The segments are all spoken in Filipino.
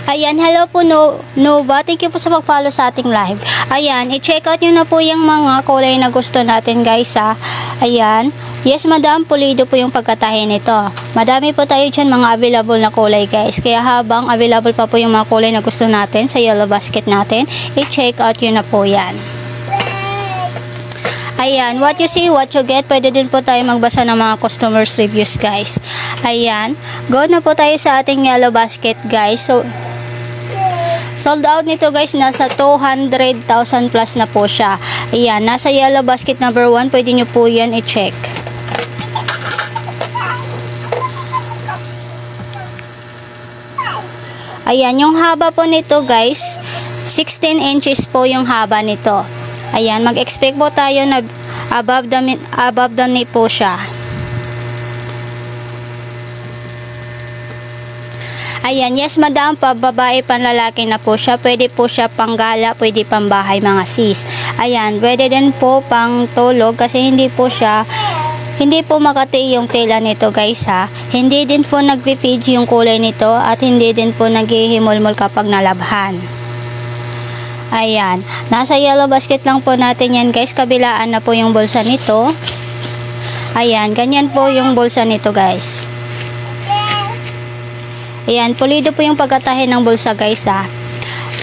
Ayan, hello po Nova. Thank you po sa pag-follow sa ating live. Ayan, i-check out nyo na po yung mga kulay na gusto natin guys ha. Ayan. Yes madam, pulido po yung pagkatahin nito. Madami po tayo dyan mga available na kulay guys. Kaya habang available pa po yung mga kulay na gusto natin sa yellow basket natin, i-check out nyo na po yan. Ayan, what you see, what you get. Pwede din po tayo magbasa ng mga customers reviews guys. Ayan, go na po tayo sa ating yellow basket guys. So, sold out nito guys, nasa 200,000 plus na po siya. Ayan, nasa yellow basket number 1, pwede nyo po yan i-check. Ayan, yung haba po nito guys, 16 inches po yung haba nito. Ayan, mag-expect po tayo na above the knee po siya. Ayan, yes madam, babae panlalaki na po siya. Pwede po siya panggala, pwede pambahay mga sis. Ayan, pwede din po pang tulog kasi hindi po makati yung tela nito guys ha. Hindi din po nagpipid yung kulay nito at hindi din po naghihimulmul kapag nalabhan. Ayan, nasa yellow basket lang po natin yan guys. Kabilaan na po yung bulsa nito. Ayan, ganyan po yung bulsa nito guys. Ayan, pulido po yung pagkatahin ng bulsa guys ha.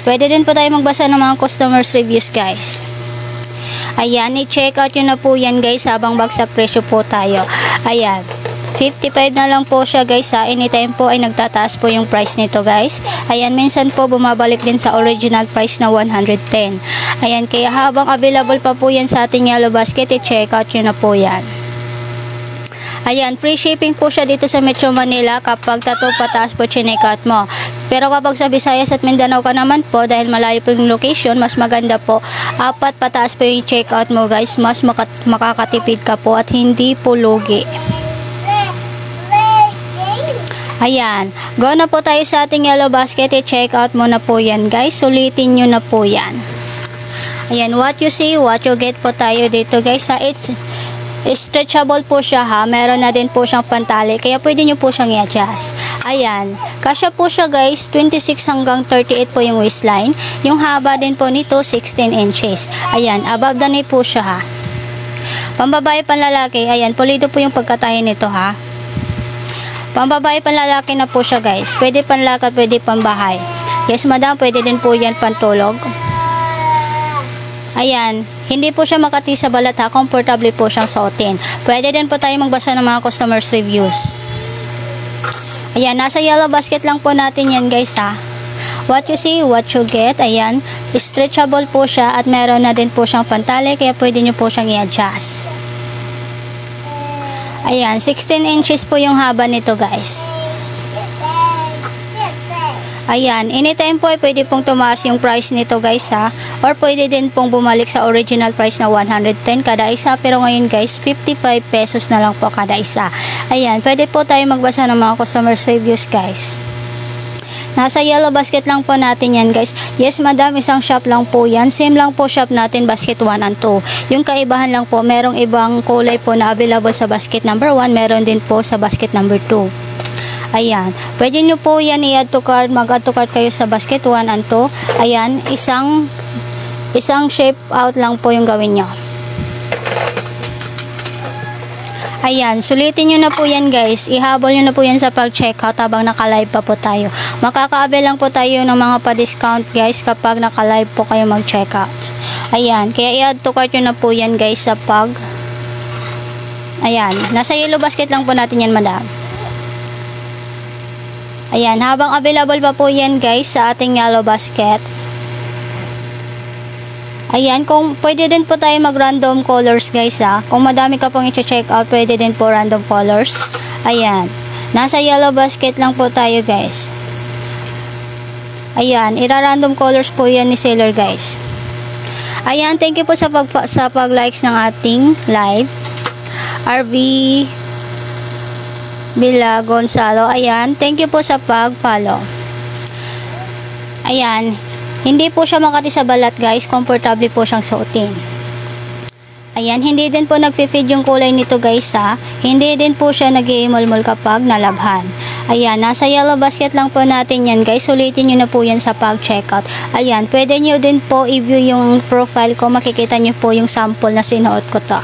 Pwede din po tayo magbasa ng mga customers reviews guys. Ayan, i-check out yun na po yan guys habang bagsak presyo po tayo. Ayan, 55 na lang po siya guys ha. Anytime po ay nagtataas po yung price nito guys. Ayan, minsan po bumabalik din sa original price na 110. Ayan, kaya habang available pa po yan sa ating yellow basket, i-check out yun na po yan. Ayan, free shipping po siya dito sa Metro Manila kapag tato pataas po check out mo. Pero kapag sa Visayas at Mindanao ka naman po, dahil malayo po yung location, mas maganda po 4 pataas po yung check out mo guys. Mas makakatipid ka po at hindi po lugi. Ayan, go na po tayo sa ating yellow basket. I-check out mo na po yan guys. Sulitin nyo na po yan. Ayan, what you see, what you get po tayo dito guys. It's stretchable po siya ha. Meron na din po siyang pantali. Kaya pwede nyo po siyang i-adjust. Ayan, kasya po siya guys. 26 hanggang 38 po yung waistline. Yung haba din po nito 16 inches. Ayan, above the knee po siya ha. Pambabae panlalaki. Ayan, pulido po yung pagkatahin nito ha. Pambabae panlalaki na po siya guys. Pwede panlakad, pwede pambahay. Yes madam, pwede din po yan pantulog. Ayan, hindi po siya makati sa balat ha. Comfortable po siyang suotin. Pwede din po tayo magbasa ng mga customers reviews. Ayan, nasa yellow basket lang po natin yan guys ha. What you see, what you get. Ayan, stretchable po siya at meron na din po siyang pantali. Kaya pwede nyo po siyang i-adjust. Ayan, 16 inches po yung haba nito guys. Ayan, anytime po ay pwede pong tumaas yung price nito guys ha. Or pwede din pong bumalik sa original price na 110 kada isa. Pero ngayon guys, 55 pesos na lang po kada isa. Ayan, pwede po tayo magbasa ng mga customers reviews guys. Nasa yellow basket lang po natin yan guys. Yes madam, isang shop lang po yan. Same lang po shop natin, basket 1 and 2. Yung kaibahan lang po, merong ibang kulay po na available sa basket number 1. Meron din po sa basket number 2. Ayan, pwede nyo po yan i-add to cart. Mag-add to cart kayo sa basket 1 and 2. Ayan, isang shape out lang po yung gawin nyo. Ayan, sulitin nyo na po yan guys. Ihabol nyo na po yan sa pag-checkout habang naka-live pa po tayo. Makaka-avail lang po tayo ng mga pa-discount guys kapag naka-live po kayo mag-checkout. Ayan, kaya i-add to cart nyo na po yan guys sa pag... Ayan, nasa yellow basket lang po natin yan madam. Ayan, habang available pa po yan guys sa ating yellow basket. Ayan, kung pwede din po tayo mag-random colors guys ha. Kung madami ka pong i-check out, pwede din po random colors. Ayan, nasa yellow basket lang po tayo guys. Ayan, ira-random colors po yan ni seller guys. Ayan, thank you po sa pag-likes ng ating live. RV Bila Gonzalo. Ayan, thank you po sa pag-follow. Ayan, hindi po siya makati sa balat guys. Comfortable po siyang suotin. Ayan, hindi din po nagpi-fade yung kulay nito guys ha. Hindi din po siya nag-iimulmul kapag nalabhan. Ayan, nasa yellow basket lang po natin yan guys. Ulitin nyo na po yan sa pag-checkout. Ayan, pwede nyo din po i-view yung profile ko. Makikita nyo po yung sample na sinuot ko to.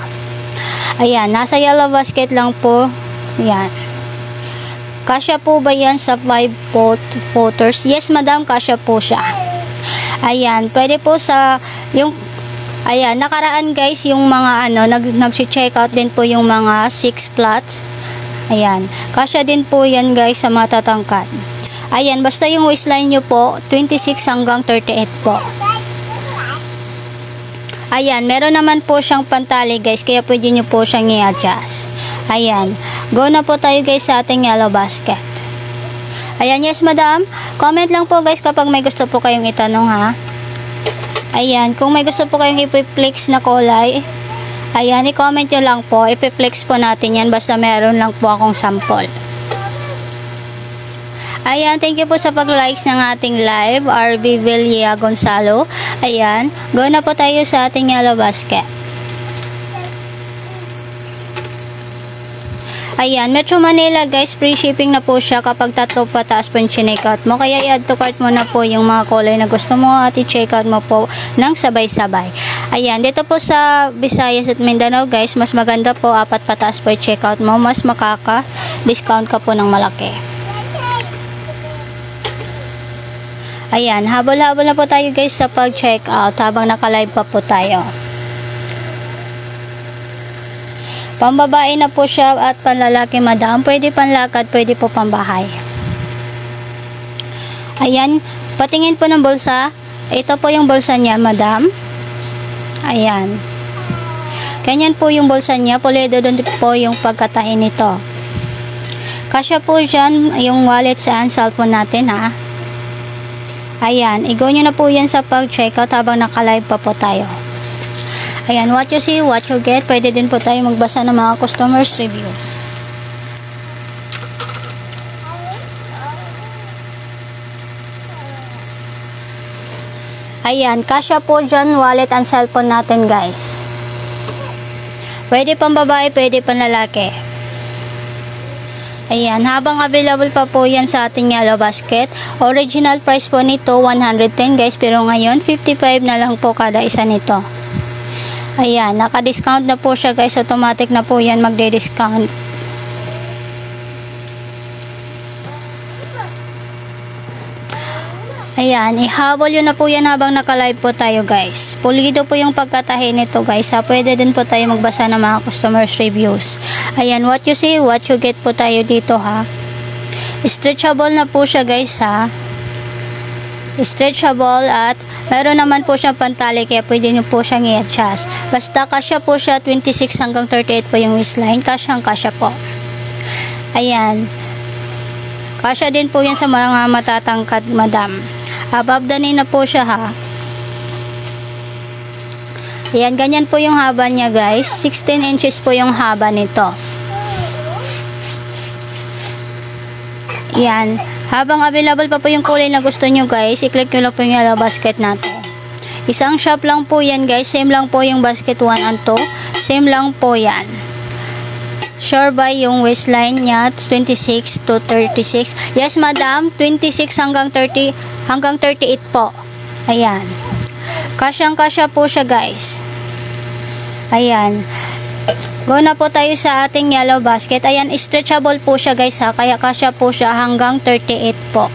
Ayan, nasa yellow basket lang po. Ayan. Kasya po ba yan sa 5 photos? Yes madam, kasya po siya. Ayan, pwede po sa yung ayan, nakaraan guys yung mga nag-check-out din po yung mga 6 plots. Ayan, kasya din po yan guys sa matatangkad. Ayan, basta yung waistline nyo po 26 hanggang 38 po. Ayan, meron naman po siyang pantali guys, kaya pwede nyo po siyang i-adjust. Ayan, go na po tayo guys sa ating yellow basket. Ayan, yes madam, comment lang po guys kapag may gusto po kayong itanong ha. Ayan, kung may gusto po kayong ipiflex na kulay, ayan, i-comment nyo lang po, ipiflex po natin yan basta meron lang po akong sample. Ayan, thank you po sa pag-likes ng ating live, RB Villa Gonzalo. Ayan, go na po tayo sa ating yellow basket. Ayan, Metro Manila guys, free shipping na po siya kapag 3 pataas po yung chinekout mo. Kaya i-add to cart mo na po yung mga kulay na gusto mo at i-checkout mo po ng sabay-sabay. Ayan, dito po sa Visayas at Mindanao guys, mas maganda po 4 pataas po yung checkout mo. Mas makaka-discount ka po ng malaki. Ayan, habol-habol na po tayo guys sa pag-checkout habang naka-live pa po tayo. Pambabae na po siya at panlalaki madam. Pwede panlakad, pwede po pambahay. Ayan, patingin po ng bulsa. Ito po yung bulsa niya madam. Ayan. Ganyan po yung bulsa niya. Pulido doon po yung pagkatahin nito. Kasya po dyan yung wallet sa cellphone natin ha. Ayan, i-go nyo na po yan sa pag-checkout habang naka-live pa po tayo. Ayan, what you see, what you get. Pwede din po tayo magbasa ng mga customers reviews. Ayan, kasya po dyan wallet and cellphone natin guys. Pwede pang babae, pwede pang lalaki. Ayan, habang available pa po yan sa ating yellow basket. Original price po nito 110 guys, pero ngayon 55 na lang po kada isa nito. Ayan, naka-discount na po siya guys. Automatic na po yan magde-discount. Ayan, ihabol yun na po yan habang naka-live po tayo guys. Pulido po yung pagkatahi nito guys ha. Pwede din po tayo magbasa ng mga customers reviews. Ayan, what you see, what you get po tayo dito ha. Stretchable na po siya guys ha. Stretchable at meron naman po siyang pantali kaya pwede nyo po siyang i-adjust. Basta kasya po siya 26 hanggang 38 po yung waistline. Kasyang-kasya po. Ayan. Kasya din po yan sa mga matatangkad madam. Above the knee na po siya ha. Ayan, ganyan po yung haba niya guys. 16 inches po yung haba nito. Ayan. Habang available pa po yung kulay na gusto nyo guys, i-click nyo lang po yung yellow basket natin. Isang shop lang po yan guys. Same lang po yung basket 1 and 2. Same lang po yan. Sure by yung waistline niya 26 to 36. Yes madam, 26 hanggang 30 hanggang 38 po. Ayan. Kasyang-kasya po siya guys. Ayan. Go na po tayo sa ating yellow basket. Ayan, stretchable po siya guys ha. Kaya kasya po siya hanggang 38 po.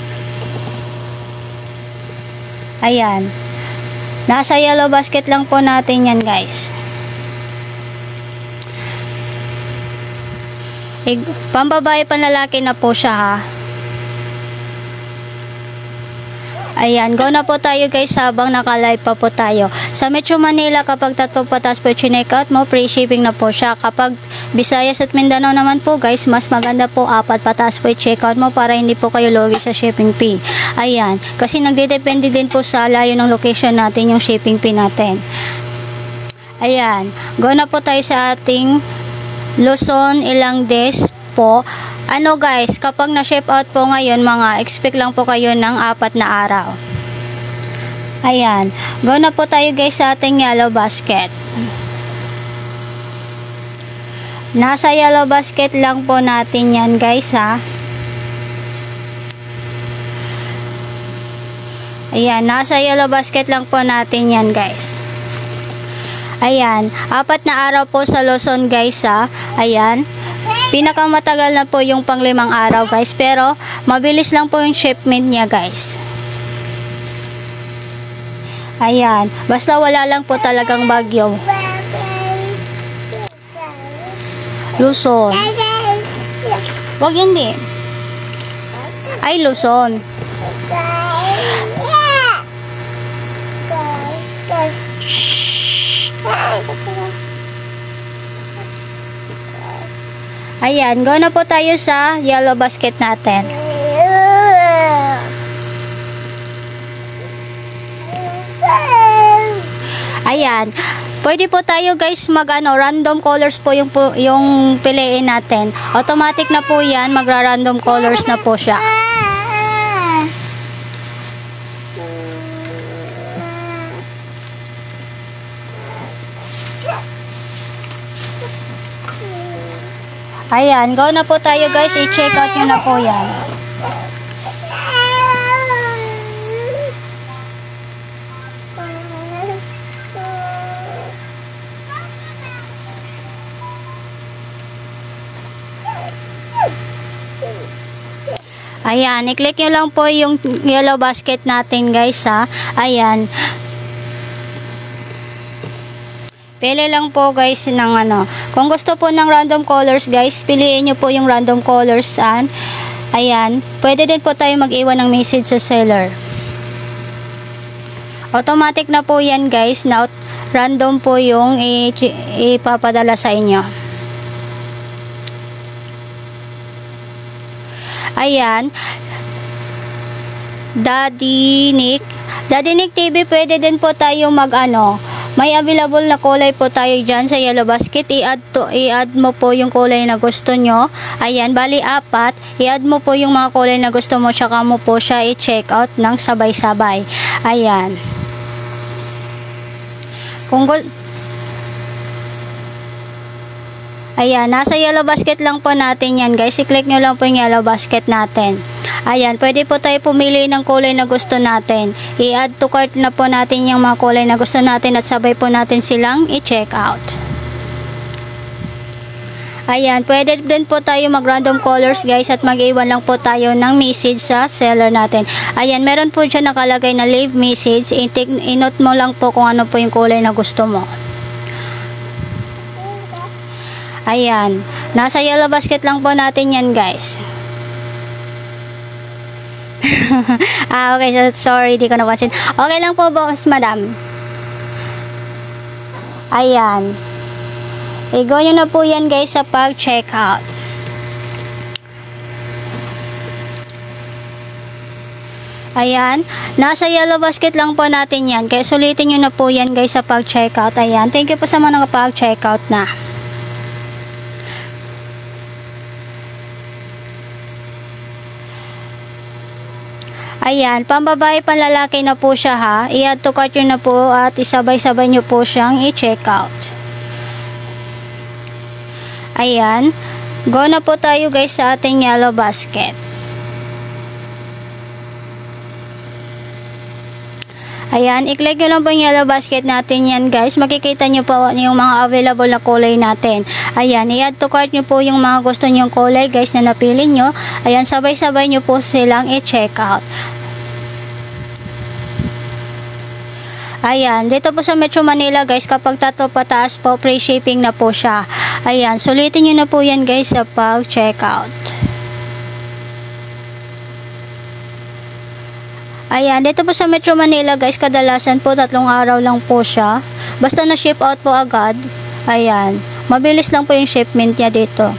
Ayan. Nasa yellow basket lang po natin yan guys. Pambabae panlalaki na po siya ha. Ayan, go na po tayo guys habang naka-live pa po tayo. Sa Metro Manila, kapag 3 patas po chinekout mo, free shipping na po siya. Kapag Visayas at Mindanao naman po guys, mas maganda po 4 patas po i-checkout mo para hindi po kayo lugi sa shipping fee. Ayan, kasi nagdedepende din po sa layo ng location natin yung shipping fee natin. Ayan, go na po tayo sa ating Luzon, Ilangdes po. Ano guys, kapag na-ship out po ngayon, mga expect lang po kayo ng 4 na araw. Ayan. Go na po tayo guys sa ating yellow basket. Nasa yellow basket lang po natin yan guys ha. Ayan, nasa yellow basket lang po natin yan guys. Ayan, 4 na araw po sa Luzon guys ha. Ayan, pinakamatagal na po yung pang 5 araw guys. Pero, mabilis lang po yung shipment niya guys. Ayan, basta wala lang po talagang bagyo. Luzon. Wag hindi. Ay, Luzon. Ayan, go na po tayo sa yellow basket natin. Ayan, pwede po tayo guys random colors po yung piliin natin. Automatic na po yan, magra-random colors na po siya. Ayan, go na po tayo guys, i-check out nyo na po yan. Ayan, i-click nyo lang po yung yellow basket natin guys ha. Ayan. Pili lang po guys ng Kung gusto po ng random colors guys, piliin nyo po yung random colors saan. Ayan. Pwede din po tayo mag-iwan ng message sa seller. Automatic na po yan guys. Na random po yung ipapadala sa inyo. Ayan. Daddy Nick TV, pwede din po tayo may available na kulay po tayo dyan sa yellow basket. I-add mo po yung kulay na gusto nyo. Ayan, bali 4. I-add mo po yung mga kulay na gusto mo, tsaka mo po siya i-check out ng sabay-sabay. Ayan. Ayan, nasa yellow basket lang po natin yan guys. I-click nyo lang po yung yellow basket natin. Ayan, pwede po tayo pumili ng kulay na gusto natin. I-add to cart na po natin yung mga kulay na gusto natin at sabay po natin silang i-check out. Ayan, pwede din po tayo mag-random colors guys at mag-iwan lang po tayo ng message sa seller natin. Ayan, meron po dyan nakalagay na leave message. I-note mo lang po kung ano po yung kulay na gusto mo. Ayan, nasa yellow basket lang po natin yan guys. Okay, so sorry, di ko napansin. Okay lang po boss, madam. Ayan. I-go nyo na po yan guys sa pag-check out. Ayan. Nasa yellow basket lang po natin yan. Kaya sulitin nyo na po yan guys sa pag-check out. Ayan. Thank you po sa mga nakapag-check out na. Ayan, pambabae panlalaki na po siya ha. I-add to cart nyo na po at isabay-sabay nyo po siyang i-check out. Ayan, go na po tayo guys sa ating yellow basket. Ayan, i-click nyo lang po yung yellow basket natin yan guys. Makikita nyo po yung mga available na kulay natin. Ayan, i-add to cart nyo po yung mga gusto nyong kulay guys na napili nyo. Ayan, sabay-sabay nyo po silang i-check out. Ayan, dito po sa Metro Manila guys, kapag 3 pataas po, free shipping na po siya. Ayan, sulitin nyo na po yan guys sa pag-check out. Ayan, dito po sa Metro Manila guys, kadalasan po 3 araw lang po siya. Basta na ship out po agad. Ayan, mabilis lang po yung shipment niya dito.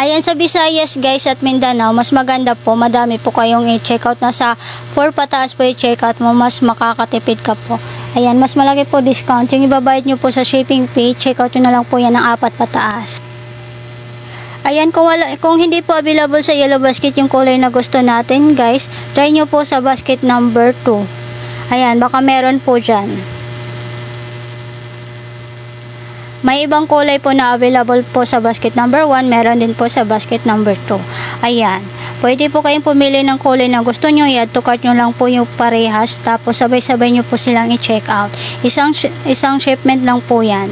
Ayan, sa Visayas guys at Mindanao, mas maganda po, madami po kayong i-check out. Nasa 4 pataas po i-check out mo, mas makakatipid ka po. Ayan, mas malaki po discount. Yung ibabayad nyo po sa shipping fee, check out nyo na lang po yan ng 4 pataas. Ayan, kung hindi po available sa yellow basket yung kulay na gusto natin guys, try nyo po sa basket number 2. Ayan, baka meron po dyan. May ibang kulay po na available po sa basket number 1, meron din po sa basket number 2. Ayan. Pwede po kayong pumili ng kulay na gusto nyo, i-add to cart nyo lang po yung parehas, tapos sabay-sabay nyo po silang i-check out. Isang shipment lang po yan.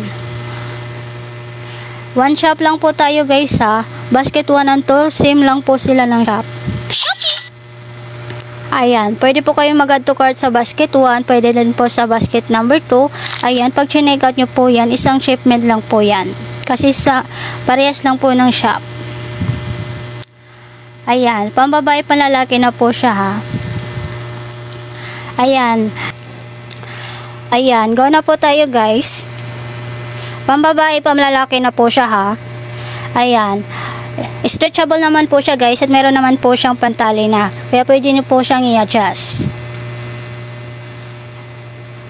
One shop lang po tayo guys ha. Basket 1 and 2, same lang po sila ng shop. Ayan, pwede po kayong mag-add to cart sa basket 1, pwede din po sa basket number 2. Ayan, pag chinek out nyo po yan, isang shipment lang po yan. Kasi sa parehas lang po ng shop. Ayan, pambabae panlalaki na po siya ha. Ayan. Ayan, go na po tayo guys. Pambabae panlalaki na po siya ha. Ayan. Stretchable naman po siya guys, at meron naman po siyang pantali na. Kaya pwede niyo po siyang i-adjust.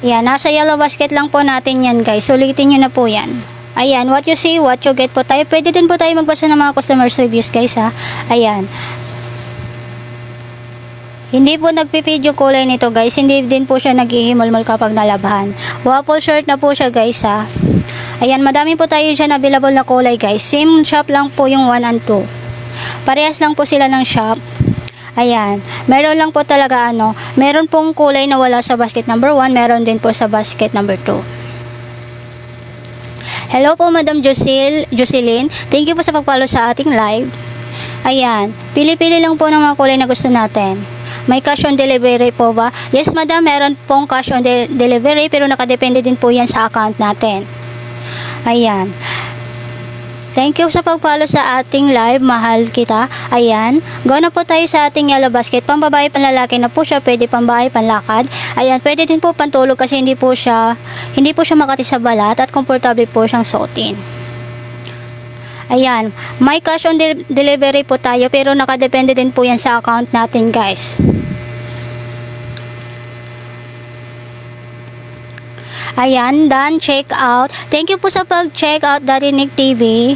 Ayan, nasa yellow basket lang po natin yan guys. Sulitin niyo na po yan. Ayan, what you see, what you get po tayo. Pwede din po tayo magbasa ng mga customers reviews guys ha. Ayan. Hindi po nagpipid yung kulay nito guys. Hindi din po siya naghihimol-mol kapag nalabhan. Waffle shirt na po siya guys ha. Ayan, madami po tayo dyan available na kulay guys. Same shop lang po yung 1 and 2. Parehas lang po sila ng shop. Ayan, meron lang po talaga meron pong kulay na wala sa basket number 1, meron din po sa basket number 2. Hello po Madam Jocelyn. Thank you po sa pag-follow sa ating live. Ayan, pili-pili lang po ng mga kulay na gusto natin. May cash on delivery po ba? Yes madam, meron pong cash on delivery, pero nakadepende din po yan sa account natin. Ayan. Thank you sa pag-follow sa ating live. Mahal kita. Ayan. Go na po tayo sa ating yellow basket. Pambabae, panlalaki na po siya. Pwede pambabae, panlakad. Ayan. Pwede din po pantulog kasi hindi po siya makati sa balat at komportable po siyang suotin. Ayan. May cash on delivery po tayo, pero nakadepende din po yan sa account natin guys. Ayan, done, check out. Thank you po sa pag-check out, Daddy Nick TV.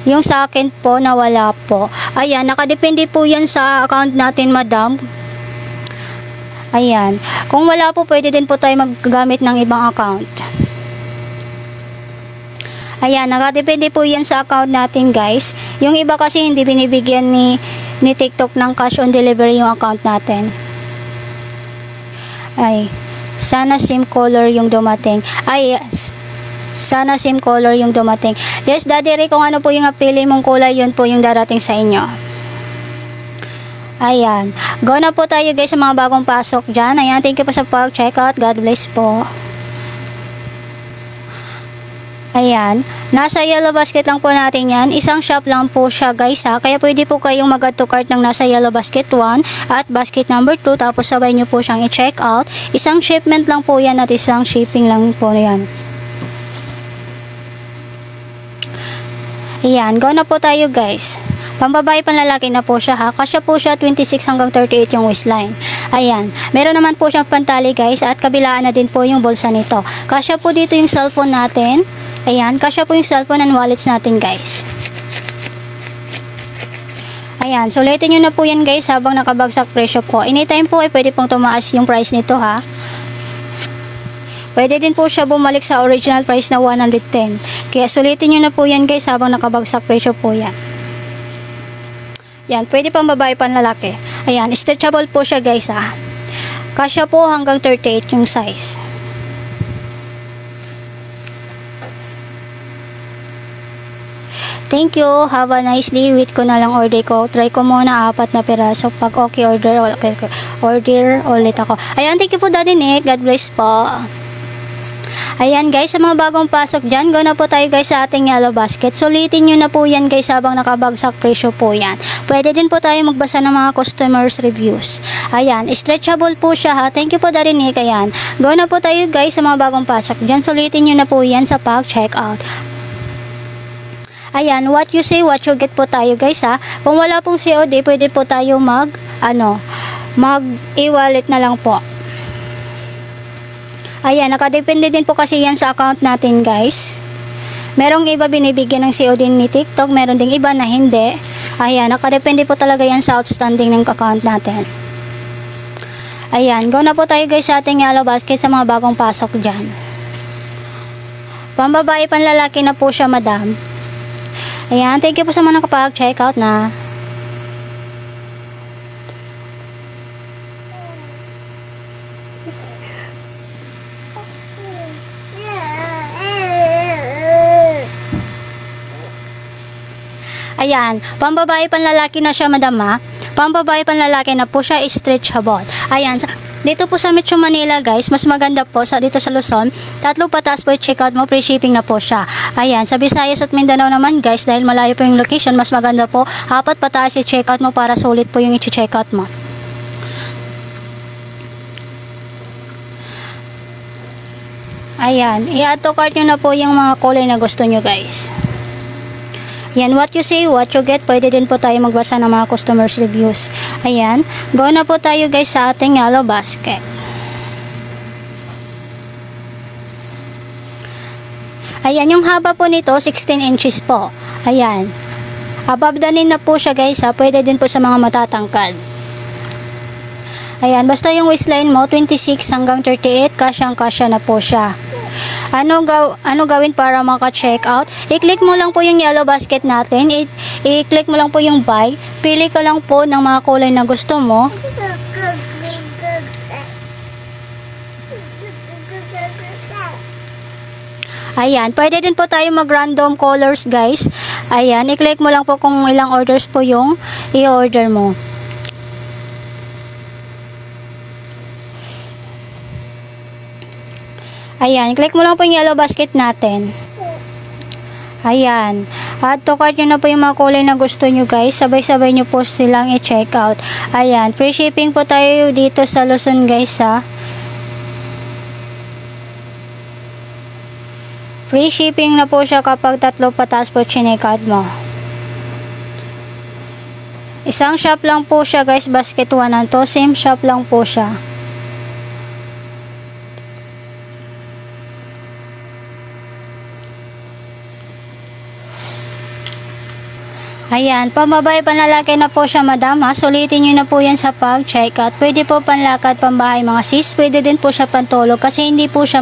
Yung sa akin po, nawala po. Ayan, nakadepende po yan sa account natin, madam. Ayan. Kung wala po, pwede din po tayo maggamit ng ibang account. Ayan, nakadepende po yan sa account natin, guys. Yung iba kasi hindi binibigyan ni TikTok ng cash on delivery yung account natin. Ay, sana same color yung dumating. Ay, yes. Sana same color yung dumating. Yes, Daddy Ray, kung ano po yung napili mong kulay, yun po yung darating sa inyo. Ayan. Go na po tayo guys sa mga bagong pasok dyan. Ayan, thank you po sa pag-check out. God bless po. Ayan. Nasa yellow basket lang po natin yan. Isang shop lang po siya guys ha. Kaya pwede po kayong mag-add to cart ng nasa yellow basket 1 at basket number 2. Tapos sabay nyo po siyang i-check out. Isang shipment lang po yan at isang shipping lang po yan. Ayan. Go na po tayo guys. Pambabae panlalaki na po siya ha. Kasya po siya 26 hanggang 38 yung waistline. Ayan. Meron naman po siyang pantali guys. At kabilaan na din po yung bulsa nito. Kasya po dito yung cellphone natin. Ayan, kasya po yung cellphone and wallets natin guys. Ayan, sulitin nyo na po yan guys habang nakabagsak presyo po. Anytime po ay pwede pong tumaas yung price nito ha. Pwede din po siya bumalik sa original price na 110. Kaya sulitin nyo na po yan guys habang nakabagsak presyo po yan. Yan, pwede pang babae pang lalaki. Ayan, stretchable po siya guys ha. Kasya po hanggang 38 yung size. Thank you. Have a nice day. Wait ko na lang order ko. Try ko muna 4 na piraso. Pag okay, order ulit ako. Ayan, thank you po Daddy Nick. God bless po. Ayan guys, sa mga bagong pasok dyan, go na po tayo guys sa ating yellow basket. Sulitin nyo na po yan guys habang nakabagsak presyo po yan. Pwede din po tayo magbasa ng mga customers reviews. Ayan, stretchable po siya ha. Thank you po Daddy Nick. Ayan, go na po tayo guys sa mga bagong pasok dyan. Sulitin nyo na po yan sa pag-check out. Ayan, what you say, what you get po tayo guys ha. Kung wala pong COD, pwede po tayo mag-e-wallet na lang po. Ayan, nakadepende din po kasi yan sa account natin guys. Merong iba binibigyan ng COD ni TikTok, meron ding iba na hindi. Ayan, nakadepende po talaga yan sa outstanding ng account natin. Ayan, go na po tayo guys sa ating yellow basket sa mga bagong pasok dyan. Pambabae, panlalaki na po siya madam. Ayan, thank you po sa mga nakapag-check out na. Ayan, pambabae panlalaki na siya, madam ha. Pambabae panlalaki na po siya, stretchable. Ayan, dito po sa Metro Manila guys, mas maganda po dito sa Luzon. 3 pataas po i-check out mo, free shipping na po siya. Ayan, sa Visayas at Mindanao naman guys, dahil malayo po yung location, mas maganda po 4 pataas i-check out mo para sulit po yung i-check out mo. Ayan, i-add to cart nyo na po yung mga kulay na gusto nyo guys. Yan, what you say, what you get. Pwede din po tayo magbasa ng mga customers reviews. Ayan, go na po tayo guys sa ating yellow basket. Ayan, yung haba po nito 16 inches po. Ayan, above the knee na po siya guys ha. Pwede din po sa mga matatangkad. Ayan, basta yung waistline mo 26 hanggang 38, kasyang-kasya na po siya. Ano gawin para maka-check out? I-click mo lang po yung yellow basket natin. I-click mo lang po yung buy. Pili ka lang po ng mga kulay na gusto mo. Ayan, pwede din po tayo mag-random colors guys. Ayan, i-click mo lang po kung ilang orders po yung i-order mo. Ayan, click mo lang po yung yellow basket natin. Ayan. Add to cart nyo na po yung mga kulay na gusto nyo guys. Sabay-sabay nyo po silang i-check out. Ayan, free shipping po tayo dito sa Luzon guys ha. Free shipping na po siya kapag 3 pataas po check out mo. Isang shop lang po siya guys, basket 1 and 2. Same shop lang po siya. Ayan, pambabae panlalaki na po siya madam ha. Sulitin nyo na po yan sa pag-check out. Pwede po panlakad, pambahay mga sis. Pwede din po siya pantulog kasi hindi po siya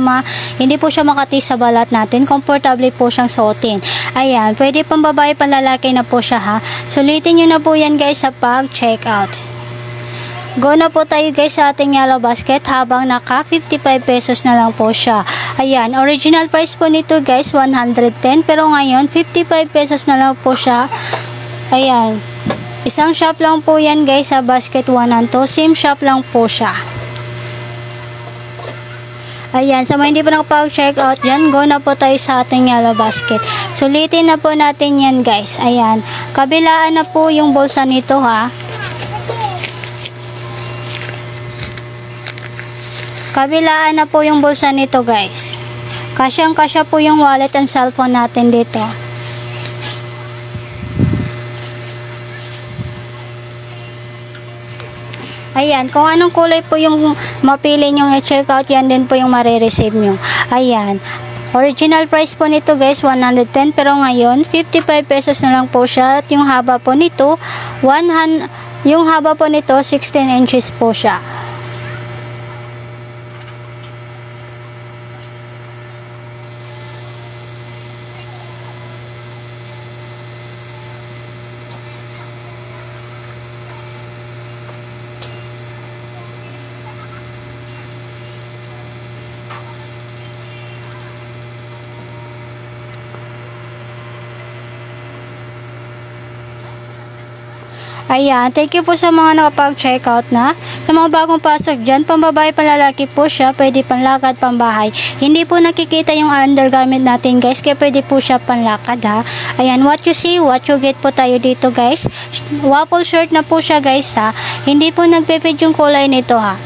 makati sa balat natin. Comfortable po siyang suotin. Ayan, pwede pambabae panlalaki na po siya ha. Sulitin nyo na po yan guys sa pag-check out. Go na po tayo guys sa ating yellow basket habang naka 55 pesos na lang po siya. Ayan, original price po nito guys 110 pero ngayon 55 pesos na lang po siya. Ayan, isang shop lang po yan guys sa basket 1 and 2. Same shop lang po siya. Ayan, sa mga hindi pa nakapag-check out dyan, go na po tayo sa ating yellow basket. Sulitin na po natin yan guys. Ayan, kabilaan na po yung bulsa nito ha. Kabilaan na po yung bulsa nito guys. Kasyang-kasya po yung wallet and cellphone natin dito. Ayan, kung anong kulay po yung mapili nyo i-check out, yan din po yung marireceive nyo. Ayan, original price po nito guys 110 pero ngayon 55 pesos na lang po siya at yung haba po nito 16 inches po siya. Ayan, thank you po sa mga nakapag-check out na. Sa mga bagong pasok dyan, pambabae panlalaki po siya, pwede panlakad, pambahay. Hindi po nakikita yung undergarment natin guys, kaya pwede po siya panlakad ha. Ayan, what you see, what you get po tayo dito guys. Waffle shirt na po siya guys ha. Hindi po nagpipid yung kulay nito ha.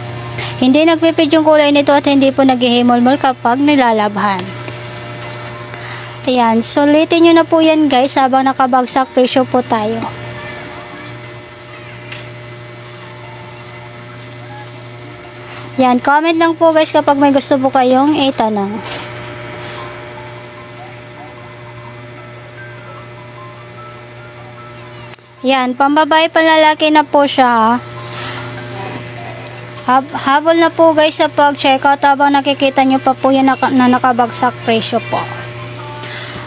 Hindi nagpipid yung kulay nito at hindi po naghihimol-mol kapag nilalabhan. Ayan, sulitin nyo na po yan guys habang nakabagsak presyo po tayo. Yan, comment lang po guys kapag may gusto po kayong itanong. Yan, pambabae panlalaki na po siya. Habol na po guys sa pag-check out habang nakikita nyo pa po yan na nakabagsak presyo po.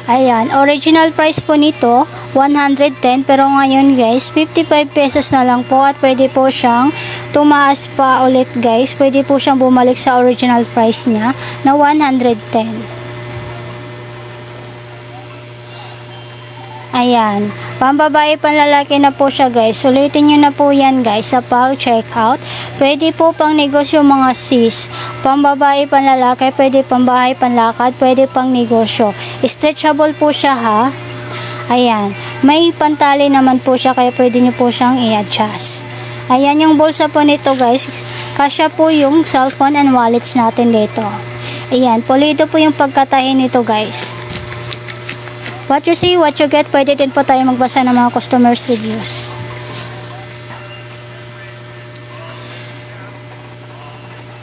Ayan, original price po nito 110, pero ngayon guys 55 pesos na lang po, at pwede po siyang tumaas pa ulit guys. Pwede po siyang bumalik sa original price niya na 110. Ayan, pambabae panlalaki na po siya guys. Sulitin nyo na po yan guys sa pag-checkout. Pwede po pang negosyo mga sis. Pambabae panlalaki, pwede pambahay panlakad, pwede pang negosyo. Stretchable po siya ha. Ayan, may pantali naman po siya, kaya pwede nyo po siyang i-adjust. Ayan yung bulsa po nito guys. Kasya po yung cellphone and wallets natin dito. Ayan, pulido po yung pagkatahin nito guys. What you see, what you get. Pwede din po tayo magbasa ng mga customers reviews.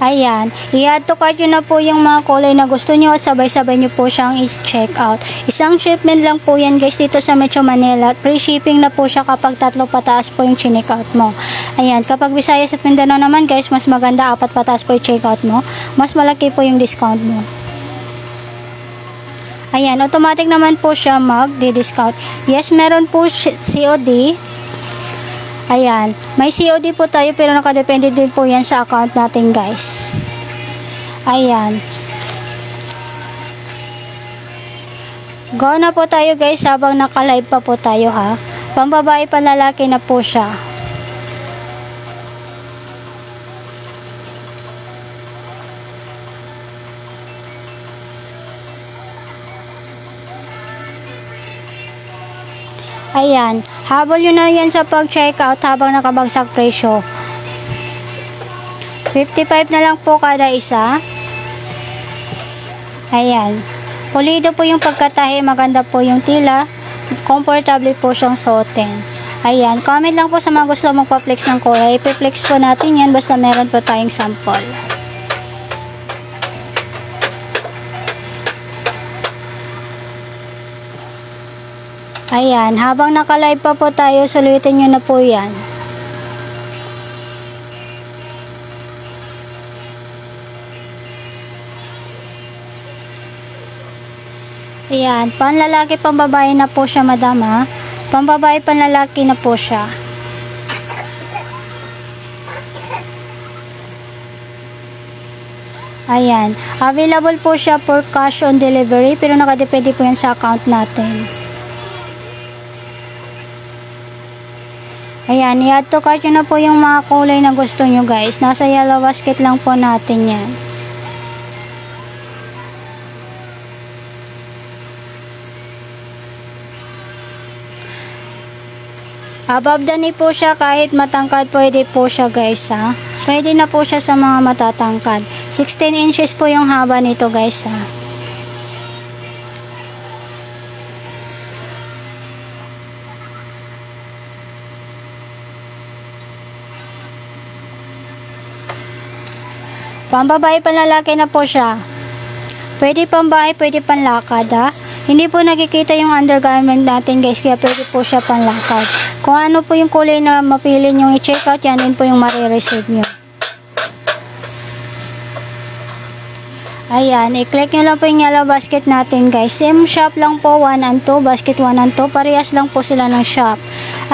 Ayan, i-add to cart nyo na po yung mga kulay na gusto nyo, at sabay-sabay nyo po siyang i-check out. Isang shipment lang po yan guys dito sa Metro Manila. Free shipping na po siya kapag 3 pataas po yung check out mo. Ayan, kapag Visayas at Mindanao naman guys, mas maganda 4 pataas po yung check out mo. Mas malaki po yung discount mo. Ayan, automatic naman po siya mag-discount. Yes, meron po COD. Ayan, may COD po tayo, pero nakadepende din po yan sa account natin guys. Ayan. Go na po tayo guys habang naka-live pa po tayo ha. Pambabae panlalaki na po siya. Ayan, habol yun na yan sa pag-checkout habang nakabagsak presyo. 55 na lang po kada isa. Ayan, pulido po yung pagkatahi, maganda po yung tila, comfortable po siyang suotin. Ayan, comment lang po sa mga gusto magpa-flex ng kulay. I-flex po natin yan basta meron po tayong sample. Ayan, habang naka-live pa po tayo, sulitin nyo na po yan. Ayan, panlalaki pambabae na po siya madam ha. Pambabae panlalaki na po siya. Ayan, available po siya for cash on delivery, pero nakadepende po yan sa account natin. Ayan, i-add to cart nyo na po yung mga kulay na gusto nyo guys. Nasa yellow basket lang po natin yan. Above the knee po siya, kahit matangkad pwede po siya guys ha. Pwede na po siya sa mga matatangkad. 16 inches po yung haba nito guys ha. Pambabae panlalaki na po siya. Pwede pambahay, pwede panlakad ha. Hindi po nakikita yung undergarment natin guys, kaya pwede po siya panlakad. Kung ano po yung kulay na mapili nyo i-check out, yan din po yung marireceive nyo. Ayan, i-click nyo lang po yung yellow basket natin guys. Same shop lang po, 1 and 2, basket 1 and 2. Parehas lang po sila ng shop.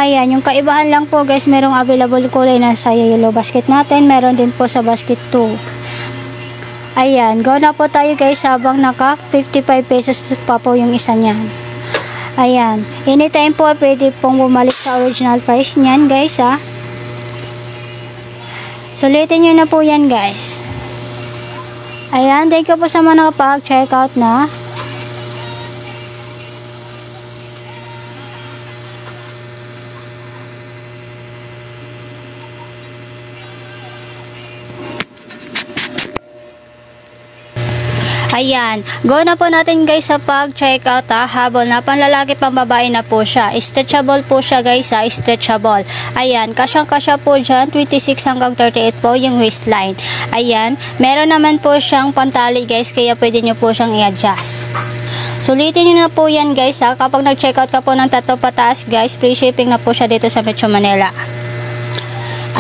Ayan, yung kaibahan lang po guys, merong available kulay na sa yellow basket natin. Meron din po sa basket 2. Ayan, go na po tayo guys habang naka 55 pesos pa po yung isa niyan. Ayan, anytime po pwede pong bumalik sa original price niyan guys ha. Sulitin nyo na po yan guys. Ayan, thank you po sa mga nakapag-check out na. Ayan, go na po natin guys sa pag-checkout ha. Habol na panlalaki pambabae na po siya. Stretchable po siya guys ha, stretchable. Ayan, kasyang-kasya po dyan, 26 hanggang 38 po yung waistline. Ayan, meron naman po siyang pantali guys, kaya pwede nyo po siyang i-adjust. Sulitin nyo na po yan guys ha. Kapag nag-checkout ka po ng 3 pataas guys, free shipping na po siya dito sa Metro Manila.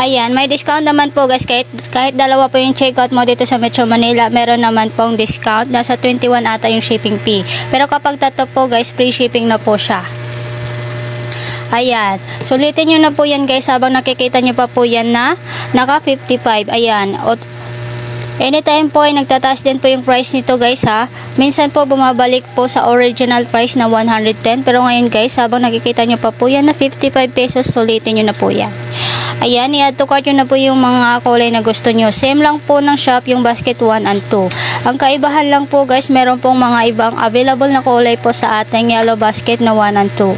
Ayan, may discount naman po guys, kahit dalawa po yung checkout mo dito sa Metro Manila, meron naman pong discount. Nasa 21 ata yung shipping fee. Pero kapag tatlo po guys, free shipping na po siya. Ayan, sulitin nyo na po yan guys habang nakikita nyo pa po yan na naka 55. Ayan, anytime po ay nagtataas din po yung price nito guys ha. Minsan po bumabalik po sa original price na 110. Pero ngayon guys, habang nakikita nyo pa po yan na 55 pesos, sulitin nyo na po yan. Ayan, i-add to cart nyo na po yung mga kulay na gusto nyo. Same lang po ng shop yung basket 1 and 2. Ang kaibahan lang po guys, meron pong mga ibang available na kulay po sa ating yellow basket na 1 and 2.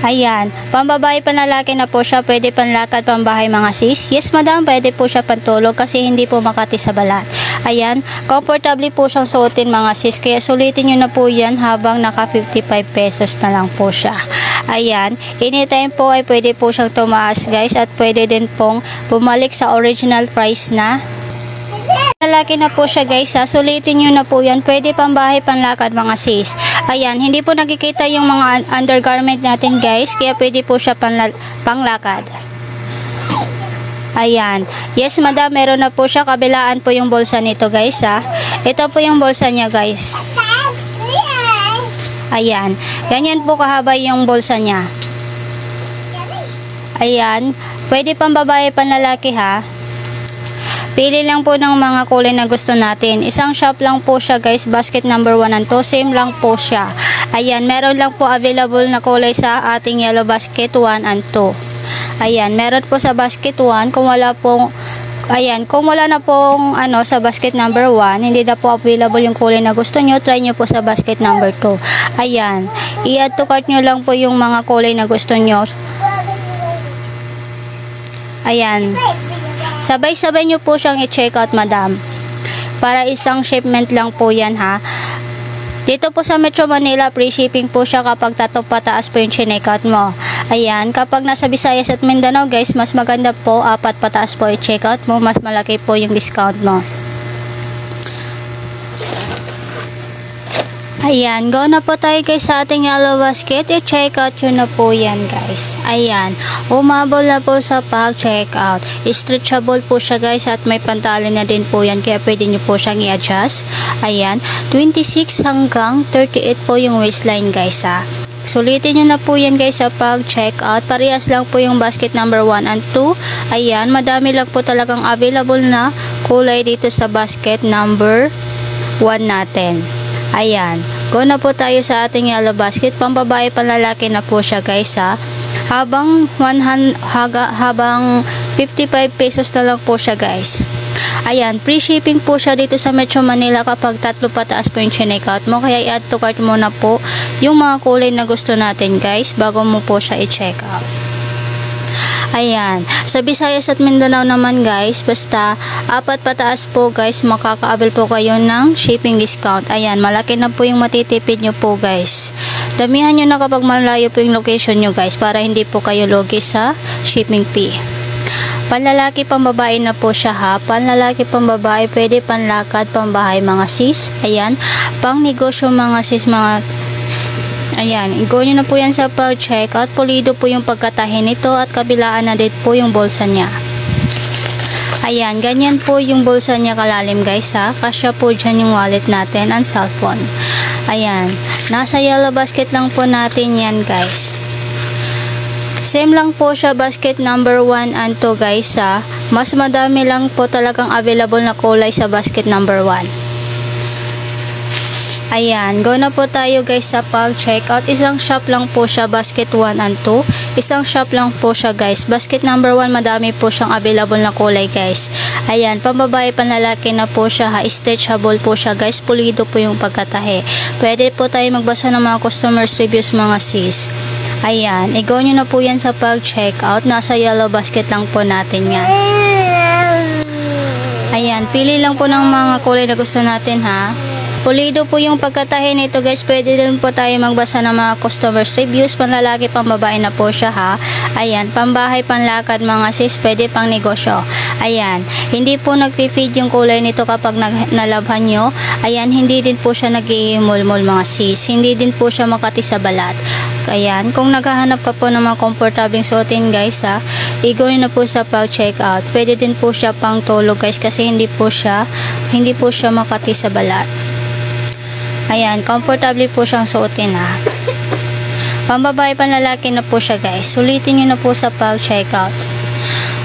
Ayan, pambabae panlalaki na po siya, pwede panlakad, pambahay mga sis. Yes madam, pwede po siya pantulog kasi hindi po makati sa balat. Ayan, comfortable po siyang suotin mga sis, kaya sulitin nyo na po yan habang naka 55 pesos na lang po siya. Ayan, anytime po ay pwede po siyang tumaas guys at pwede din pong bumalik sa original price na. Lalaki na po siya guys ha, sulitin nyo na po yan, pwede pambahay panlakad mga sis. Ayan, hindi po nakikita yung mga undergarment natin guys, kaya pwede po siya panglakad. Ayan, yes madam, meron na po siya, kabilaan po yung bulsa nito guys ha. Ito po yung bulsa niya guys. Ayan, ganyan po kahaba yung bulsa niya. Ayan, pwede pang babae pang lalaki ha. Pili lang po ng mga kulay na gusto natin. Isang shop lang po siya guys, basket number 1 and 2, same lang po siya. Ayan, meron lang po available na kulay sa ating yellow basket 1 and 2. Ayan, meron po sa basket 1, kung wala pong ayan, kung wala na pong sa basket number 1, hindi na po available yung kulay na gusto nyo, try nyo po sa basket number 2. Ayan, i-add to cart nyo lang po yung mga kulay na gusto nyo. Ayan, sabay-sabay nyo po siyang i-check out madam. Para isang shipment lang po yan ha. Dito po sa Metro Manila, free shipping po siya kapag tatlo pataas po yung check-out mo. Ayan, kapag nasa Visayas at Mindanao guys, mas maganda po, 4 pataas po i-check out mo, mas malaki po yung discount mo. Ayan, go na po tayo guys sa ating yellow basket. I-check out yun na po yan guys. Ayan, umabol na po sa pag-check out. Stretchable po siya guys at may pantalon na din po yan, kaya pwede nyo po siyang i-adjust. Ayan, 26 hanggang 38 po yung waistline guys ha. Sulitin nyo na po yan guys sa pag-check out. Parehas lang po yung basket number 1 and 2. Ayan, madami lang po talagang available na kulay dito sa basket number 1 natin. Ayan, go na po tayo sa ating yellow basket. Pambabae panlalaki na po siya guys ha. Habang 55 pesos na lang po siya guys. Ayan, free shipping po siya dito sa Metro Manila kapag tatlo pataas po yung check-out mo. Kaya i-add to cart muna po yung mga kulay na gusto natin guys bago mo po siya i-check out. Ayan, sa Visayas at Mindanao naman guys, basta 4 pataas po guys, makaka-avail po kayo ng shipping discount. Ayan, malaki na po yung matitipid nyo po guys. Damihan nyo na kapag malayo po yung location nyo guys, para hindi po kayo lugi sa shipping fee. Panlalaki, pambabae na po siya ha. Panlalaki, pambabae, pwede panlakad, pambahay mga sis. Ayan, pang negosyo mga sis, mga ayan, i-go nyo na po yan sa pag-check out. Pulido po yung pagkatahin nito at kabilaan na din po yung bulsa niya. Ayan, ganyan po yung bulsa niya kalalim guys ha. Kasya po dyan yung wallet natin and cellphone. Ayan, nasa yellow basket lang po natin yan guys. Same lang po siya basket number 1 and 2 guys ha. Mas madami lang po talagang available na kulay sa basket number 1. Ayan, go na po tayo guys sa pag-checkout. Isang shop lang po siya, basket 1 and 2. Isang shop lang po siya guys. Basket number 1, madami po siyang available na kulay guys. Ayan, pambabae panlalaki na po siya ha. Stretchable po siya guys. Pulido po yung pagkatahe. Pwede po tayo magbasa ng mga customers reviews mga sis. Ayan, i-go nyo na po yan sa pag-checkout. Nasa yellow basket lang po natin yan. Ayan, pili lang po ng mga kulay na gusto natin ha. Pulido po yung pagkatahe nito guys. Pwede din po tayo magbasa ng mga customers reviews. Panlalaki, pambabae na po siya ha. Ayan, pambahay, panlakad mga sis. Pwede pang negosyo. Ayan, hindi po nagpi-fade yung kulay nito kapag nalabhan nyo. Ayan, hindi din po siya nag-iimol-mol mga sis. Hindi din po siya makati sa balat. Ayan, kung naghahanap ka po ng mga komportabling suotin guys ha, i-go nyo na po sa pag-check out. Pwede din po siya pang tulog guys kasi hindi po siya makati sa balat. Ayan, comfortable po siyang suotin ha. Pambabae panlalaki na po siya guys. Sulitin nyo na po sa pag-check out.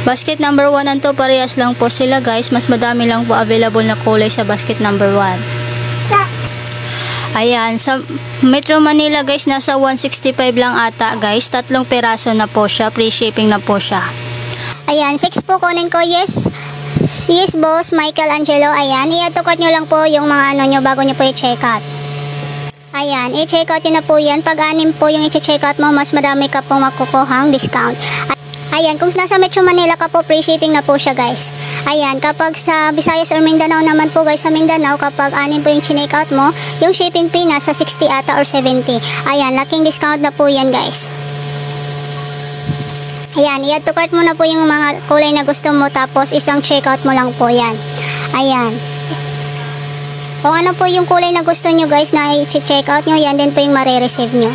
Basket number 1 and 2 parehas lang po sila guys. Mas madami lang po available na kulay sa basket number 1. Ayan, sa Metro Manila guys, nasa 165 lang ata guys. 3 peraso na po siya. Free shipping na po siya. Ayan, 6 po kunin ko. Yes. Yes, boss. Michelangelo. Ayan, i-add-to-cart nyo lang po yung mga ano nyo bago nyo po i-check out. Ayan, i-check out nyo na po yan. Pag 6 po yung i-check out mo, mas madami ka pong makukuhang discount. Ayan, kung nasa Metro Manila ka po, free shipping na po siya guys. Ayan, kapag sa Visayas or Mindanao naman po guys, sa Mindanao, kapag 6 po yung check out mo, yung shipping fee nasa 60 ata or 70. Ayan, laking discount na po yan guys. Ayan, i-add to cart mo na po yung mga kulay na gusto mo, tapos isang check out mo lang po yan. Ayan. Kung ano po yung kulay na gusto nyo guys na i-check out nyo, yan din po yung marireceive nyo.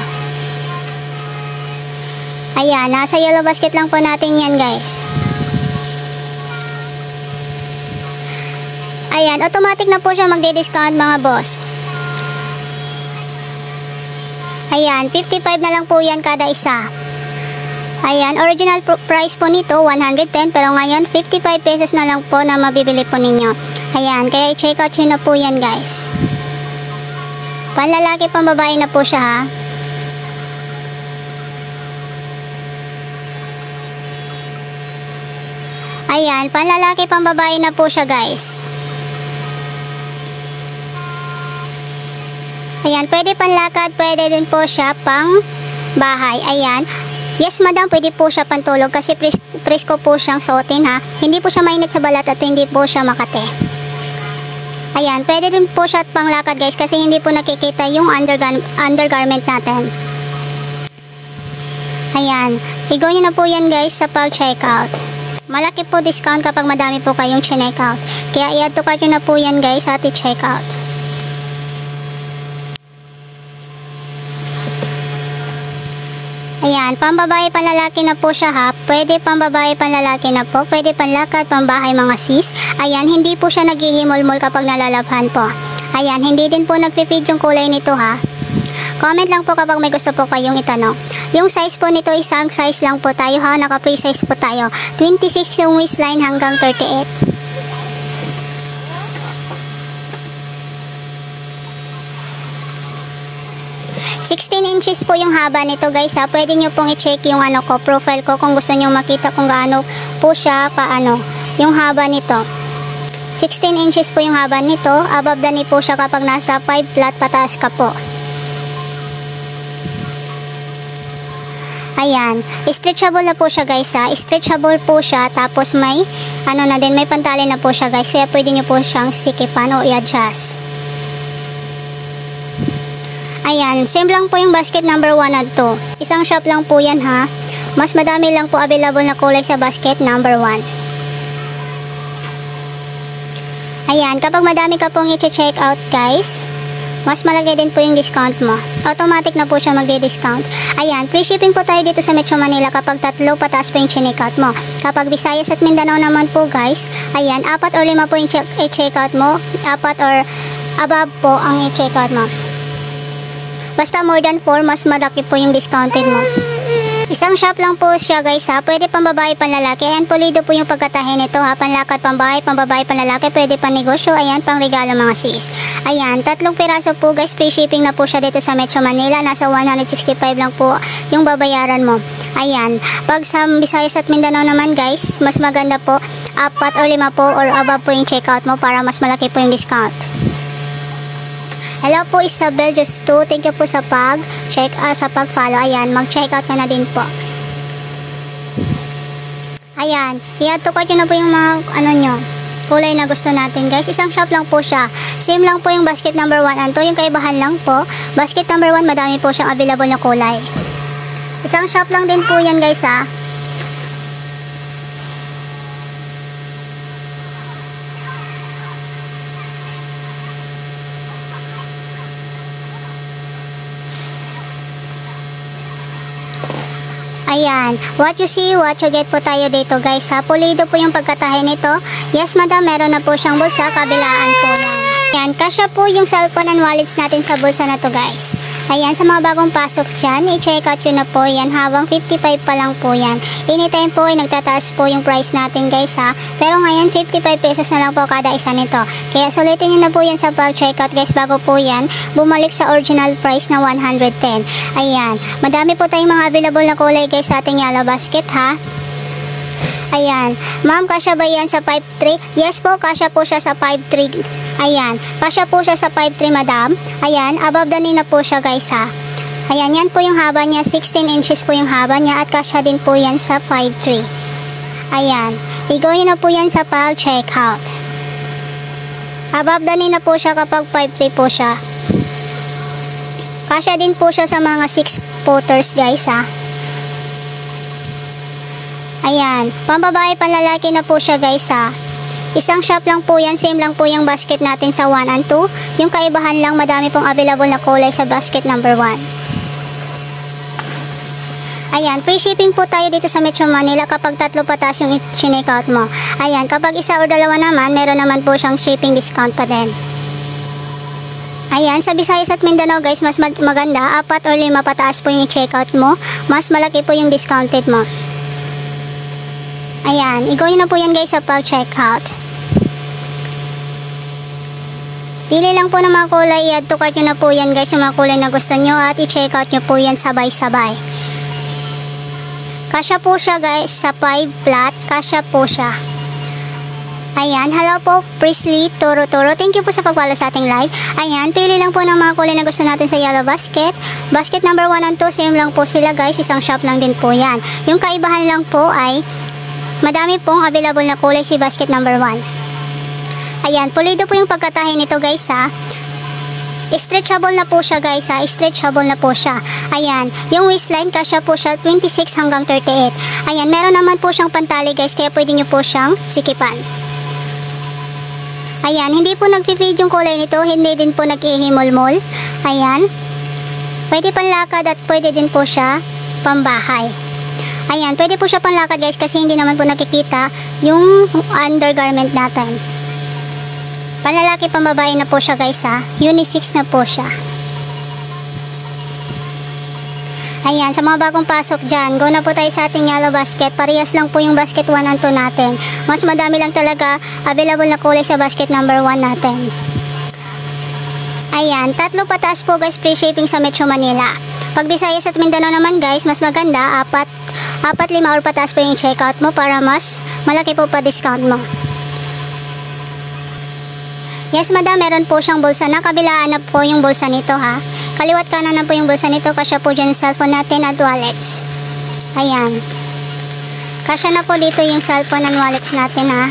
Ayan, nasa yellow basket lang po natin yan guys. Ayan, automatic na po siya magde-discount mga boss. Ayan, 55 na lang po yan kada isa. Ayan, original price po nito 110, pero ngayon 55 pesos na lang po na mabibili po ninyo. Ayan, kaya i-check out nyo na po yan guys. Panlalaki, pambabae na po siya ha. Ayan, panlalaki, pambabae na po siya guys. Ayan, pwede panlakad, pwede din po siya pang bahay. Ayan. Yes madam, pwede po siya pantulog kasi presko po siyang suotin ha. Hindi po siya mainit sa balat at hindi po siya makate. Ayan, pwede din po siya panglakad guys kasi hindi po nakikita yung undergarment natin. Ayan, i-go nyo na po yan guys sa pag-check out. Malaki po discount kapag madami po kayong check out. Kaya i-add to cart nyo na po yan guys at i-check out. Ayan, pambabae, panlalaki na po siya ha. Pwede pambabae, panlalaki na po. Pwede panlakad, pambahay mga sis. Ayan, hindi po siya naghihimol-mol kapag nalalabhan po. Ayan, hindi din po nagpipid yung kulay nito ha. Comment lang po kapag may gusto po kayong itanong. Yung size po nito, isang size lang po tayo ha. Naka-free size po tayo. 26 yung waistline hanggang 38. inches po yung haba nito guys ha. Pwede nyo pong i-check yung ano ko, profile ko kung gusto nyo makita kung gaano po siya kaano yung haba nito. 16 inches po yung haba nito. Above the knee po siya kapag nasa 5 flat pataas ka po. Ayan, stretchable na po siya guys ha. Stretchable po siya, tapos may ano na din, may pantali na po siya guys. Kaya pwede nyo po siyang sikipan o i-adjust. Ayan, same lang po yung basket number 1 at 2. Isang shop lang po yan ha. Mas madami lang po available na kulay sa basket number 1. Ayan, kapag madami ka pong i-check out guys, mas malagay din po yung discount mo. Automatic na po siya magde-discount. Ayan, free shipping po tayo dito sa Metro Manila kapag 3 pataas po yung check out mo. Kapag Visayas at Mindanao naman po guys, ayan, 4 or 5 po yung i-check out mo. 4 or above po ang i-check out mo. Basta more than 4, mas malaki po yung discounted mo. Isang shop lang po siya guys ha. Pwede pang babae, pang lalaki. Ayan, pulido po yung pagkatahin nito ha. Panlakad, pang babae, pang lalaki. Pwede pang negosyo. Ayan, pang regalo mga sis. Ayan, 3 piraso po guys. Free shipping na po siya dito sa Metro Manila. Nasa 165 lang po yung babayaran mo. Ayan, pag sa Visayas at Mindanao naman guys, mas maganda po 4 or 5 po or above po yung checkout mo para mas malaki po yung discount. Hello po Isabel Just 2. Thank you po sa pag-follow. Ayan, mag-check out ka na din po. Ayan, i-add to cart nyo na po yung mga ano nyo, kulay na gusto natin guys. Isang shop lang po siya. Same lang po yung basket number 1 and 2. Yung kaibahan lang po, basket number 1 madami po siyang available na kulay. Isang shop lang din po yan guys ha. Ayan, what you see, what you get po tayo dito guys ha. Pulido po yung pagkatahe nito. Yes madam, meron na po siyang bulsa, kabilaan po yan. Ayan, kasya po yung cellphone and wallets natin sa bulsa na to guys. Ayan, sa mga bagong pasok dyan, i-check out yun na po yan. Habang 55 pa lang po yan. Anytime po ay nagtataas po yung price natin guys ha. Pero ngayon 55 pesos na lang po kada isa nito. Kaya sulitin nyo na po yan sa pag-check out guys bago po yan bumalik sa original price na 110. Ayan, madami po tayong mga available na kulay guys sa ating yellow basket ha. Ayan, ma'am, kasya ba yan sa 5'3"? Yes po, kasya po siya sa 5'3". Ayan, kasya po siya sa 5'3", madam. Ayan, above the knee na po siya guys ha. Ayan, yan po yung haba niya, 16 inches po yung haba niya at kasya din po yan sa 5'3". Ayan, i-go nyo na po yan sa pal checkout. Above the knee na po siya kapag 5'3" po siya. Kasya din po siya sa mga 6-footers guys ha. Ayan, pambabae panlalaki na po siya guys ha. Isang shop lang po yan, same lang po yung basket natin sa 1 and 2. Yung kaibahan lang, madami pong available na kulay sa basket number 1. Ayan, free shipping po tayo dito sa Metro Manila kapag 3 patas yung i-check out mo. Ayan, kapag isa o dalawa naman, meron naman po siyang shipping discount pa din. Ayan, sa Visayas at Mindanao guys, mas maganda, 4 or 5 pataas po yung i-check out mo, mas malaki po yung discounted mo. Ayan, i-go nyo na po yan guys sa pag-checkout. Pili lang po ng mga kulay, i-add to cart nyo na po yan guys yung mga kulay na gusto nyo at i-checkout nyo po yan sabay-sabay. Kasya po siya guys sa 5 flats, kasya po siya. Ayan, hello po Prisley Toro. Thank you po sa pag-follow sa ating live. Ayan, pili lang po ng mga kulay na gusto natin sa yellow basket. Basket number 1 and 2, same lang po sila guys, isang shop lang din po yan. Yung kaibahan lang po ay madami pong available na kulay si basket number 1. Ayan, pulido po yung pagkatahin nito guys ha. Stretchable na po siya guys ha. Stretchable na po siya. Ayan, yung waistline kasya po siya 26 hanggang 38. Ayan, meron naman po siyang pantali guys, kaya pwede nyo po siyang sikipan. Ayan, hindi po nag-feed yung kulay nito, hindi din po nag-ihimol-mol. Ayan, pwede panlakad at pwede din po siya pambahay. Ayan, pwede po siya panlakad guys kasi hindi naman po nakikita yung undergarment natin. Panlalaki pambabae na po siya guys ha. Unisex na po siya. Ayan, sa mga bagong pasok dyan, go na po tayo sa ating yellow basket. Parehas lang po yung basket 1 and 2 natin. Mas madami lang talaga available na kulay sa basket number 1 natin. Ayan, 3 pataas po guys, free shipping sa Metro Manila. Pag Visayas at Mindanao naman guys, mas maganda, 4, 5 or pataas po yung checkout mo para mas malaki po pa discount mo. Yes madam, meron po siyang bulsa na, kabilaan na po yung bulsa nito ha. Kaliwat kanan na po yung bulsa nito, kasya po dyan yung cellphone natin at wallets. Ayan, kasya na po dito yung cellphone and wallets natin ha.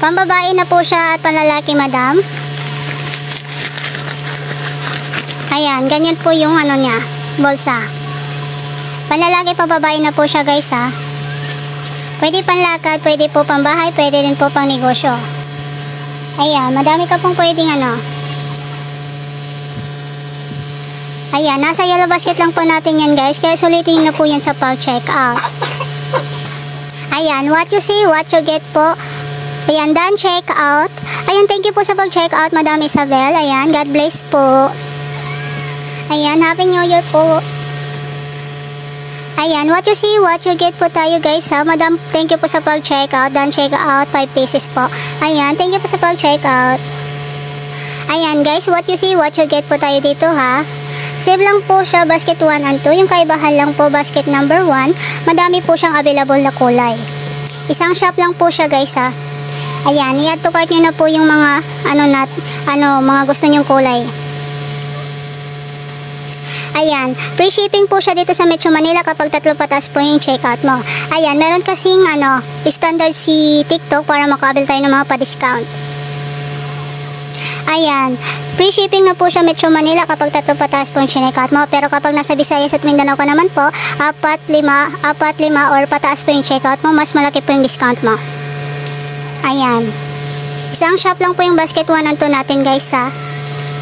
Pambabae na po siya at panlalaki madam. Ayan, ganyan po yung ano niya, bulsa. Panlalaki pambabae na po siya guys ha. Pwede panlakad, pwede po pambahay, pwede din po pang negosyo. Ayan, madami ka pong pwedeng ano. Ayan, nasa yellow basket lang po natin yan guys, kaya sulitin na po yan sa pag-check out. Ayan, what you see, what you get po. Ayan, done check out. Ayan, thank you po sa pag-check out Madam Isabel. Ayan, God bless po. Ayan, Happy New Year po. Ayan, what you see, what you get po tayo guys ha. Madam, thank you po sa pag-check out. Done check out, 5 pieces po. Ayan, thank you po sa pag-check out. Ayan guys, what you see, what you get po tayo dito ha. Save lang po siya, basket 1 and 2. Yung kaibahan lang po, basket number 1. Madami po siyang available na kulay. Isang shop lang po siya guys ha. Ayan, i-add to cart nyo na po yung mga mga gusto nyong kulay. Ayan, free shipping po siya dito sa Metro Manila kapag 3 pataas po yung checkout mo. Ayan, meron kasing standard si TikTok para makabil tayo ng mga pa-discount. Ayan, free shipping na po siya Metro Manila kapag 3 pataas po yung checkout mo. Pero kapag nasa Visayas at Mindanao ka naman po, 4, 5 or pataas po yung checkout mo, mas malaki po yung discount mo. Ayan, isang shop lang po yung basket 1 and 2 natin guys ha.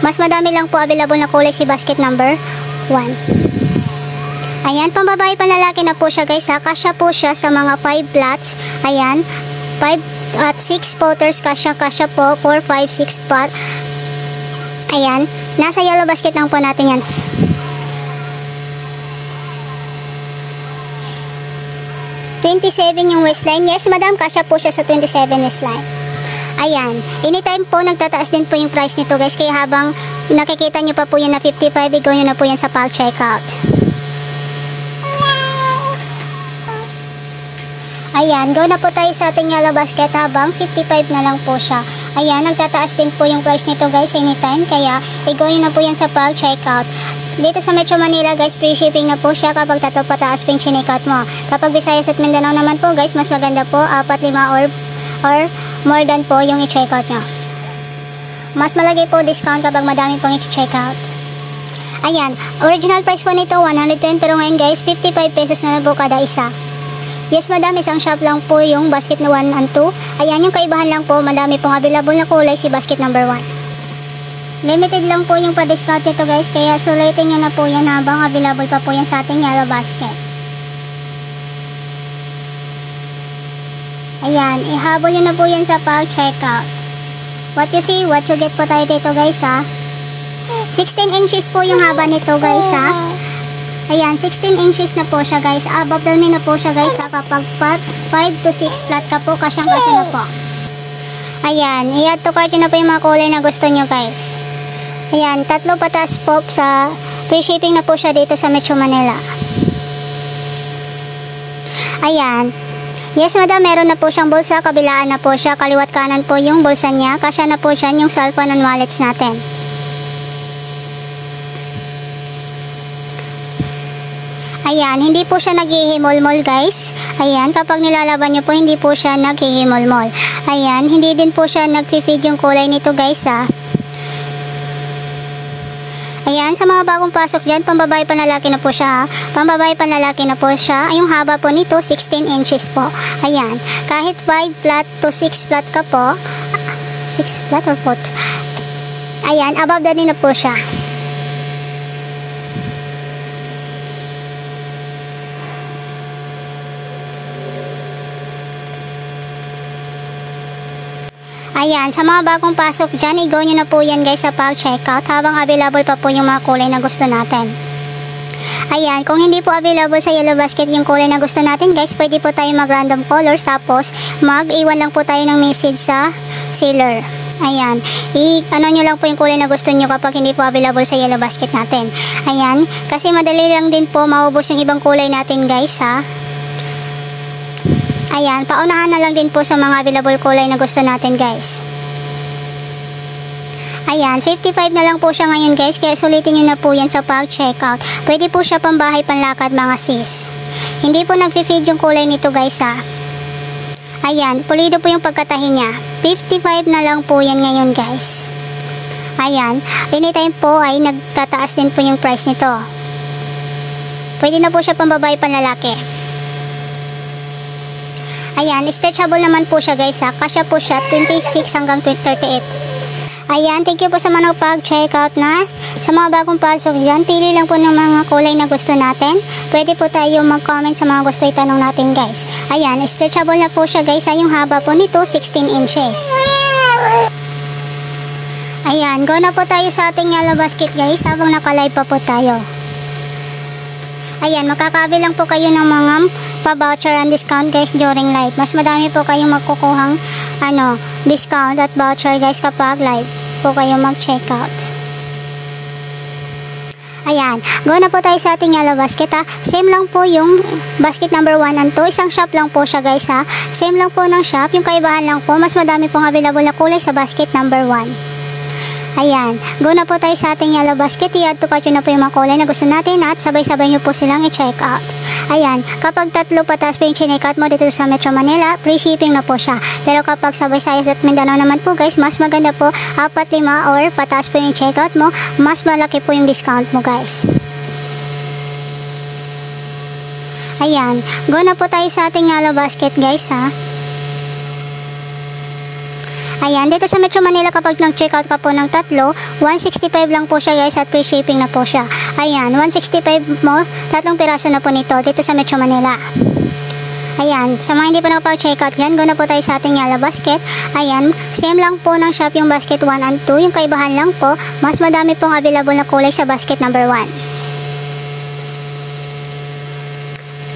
Mas madami lang po available na kulay si basket number 1. Ayan, pambabae panlalaki na po siya guys ha. Kasya po siya sa mga 5 plots. Ayan, 5 at 6 voters kasya po. 4, 5, 6 pot. Ayan, nasa yellow basket lang po natin yan. yung waistline. Yes, madam, kasya po siya sa 27 waistline. Ayan, anytime po nagtataas din po yung price nito guys. Kaya habang nakikita nyo pa po yan na 55, igaw nyo na po yan sa pag checkout. Ayan, go na po tayo sa ating yellow basket habang 55 na lang po siya. Ayan, nagtataas din po yung price nito guys anytime. Kaya igaw nyo na po yan sa pag checkout. Dito sa Metro Manila guys, free shipping na po siya kapag 3 pataas po yung chinekout mo. Kapag Visayas at Mindanao naman po guys, mas maganda po 4, 5 or more than po yung i-checkout nyo. Mas malagay po discount kapag madami pong i-checkout. Ayan, original price po nito 110 pero ngayon guys 55 pesos na lang po kada isa. Yes madam, isang shop lang po yung basket na 1 and 2. Ayan, yung kaibahan lang po, madami pong available na kulay si basket number 1. Limited lang po yung pa-discount nito guys, kaya sulitin nyo na po yan habang available pa po yan sa ating yellow basket. Ayan, ihabol nyo na po yan sa pag-checkout. What you see, what you get po tayo dito guys ha. 16 inches po yung haba nito guys ha. Ayan, 16 inches na po siya guys. Above the knee na po siya guys ha. Kapag 5 to 6 flat ka po, kasyang-kasya na po. Ayan, i-add to cart nyo na po yung mga kulay na gusto nyo guys. Ayan, 3 patas po sa free shipping na po siya dito sa Metro Manila. Ayan. Yes madam, meron na po siyang bulsa, kabilaan na po siya, kaliwat kanan po yung bulsa niya, kasya na po siya yung cellphone and wallets natin. Ayan, hindi po siya naghihimol-mol guys. Ayan, kapag nilalaban nyo po, hindi po siya naghihimol-mol. Ayan, hindi din po siya nag-feed yung kulay nito guys ha. Ayan, sa mga bagong pasok dyan, pambabae panlalaki na po siya ha. Pambabae panlalaki na po siya. Yung haba po nito, 16 inches po. Ayan, kahit 5 flat to 6 flat ka po, 6 flat or 4? Ayan, above the knee na po siya. Ayan, sa mga bagong pasok dyan, i-go nyo na po yan guys sa pag-checkout habang available pa po yung mga kulay na gusto natin. Ayan, kung hindi po available sa yellow basket yung kulay na gusto natin guys, pwede po tayo mag-random colors tapos mag-iwan lang po tayo ng message sa seller. Ayan, ano nyo lang po yung kulay na gusto nyo kapag hindi po available sa yellow basket natin. Ayan, kasi madali lang din po maubos yung ibang kulay natin guys ha. Ayan, paunahan na lang din po sa mga available kulay na gusto natin guys. Ayan, 55 na lang po siya ngayon guys, kaya sulitin nyo na po yan sa pag-checkout. Pwede po siya pambahay, panlakad mga sis. Hindi po nag-feed yung kulay nito guys ha. Ayan, pulido po yung pagkatahi niya. 55 na lang po yan ngayon guys. Ayan, anytime po ay nagtataas din po yung price nito. Pwede na po siya pambabae, panlalaki. Ayan, stretchable naman po siya guys ha. Kasya po siya 26 hanggang 38. Ayan, thank you po sa mga pag-checkout na. Sa mga bagong pasok dyan, pili lang po ng mga kulay na gusto natin. Pwede po tayo mag-comment sa mga gusto itanong natin guys. Ayan, stretchable na po siya guys ha. Yung haba po nito, 16 inches. Ayan, go na po tayo sa ating yellow basket guys habang naka-live pa po tayo. Ayan, makakabilang po kayo ng mga pa-voucher and discount guys during live. Mas madami po kayong makukuhang discount at voucher guys kapag live po kayo mag-checkout. Ayan, go na po tayo sa ating yellow basket ha. Same lang po yung basket number 1 and 2. Isang shop lang po siya guys ha. Same lang po ng shop. Yung kaibahan lang po, mas madami pong available na kulay sa basket number 1. Ayan, go na po tayo sa ating yellow basket. I-add to cart na po yung mga kulay na gusto natin at sabay-sabay nyo po silang i-check out. Ayan, kapag 3 pataas po yung check out mo dito sa Metro Manila, free shipping na po siya. Pero kapag sa Visayas at Mindanao naman po guys, mas maganda po 4, 5 or pataas po yung check out mo, mas malaki po yung discount mo guys. Ayan, go na po tayo sa ating yellow basket guys ha. Ayan, dito sa Metro Manila kapag nag-check out ka po ng tatlo, 165 lang po siya guys at free shipping na po siya. Ayan, 165 mo, tatlong piraso na po nito dito sa Metro Manila. Ayan, sa mga hindi pa nakapag-check out dyan, go na po tayo sa ating yellow basket. Ayan, same lang po ng shop yung basket 1 and 2. Yung kaibahan lang po, mas madami pong available na kulay sa basket number 1.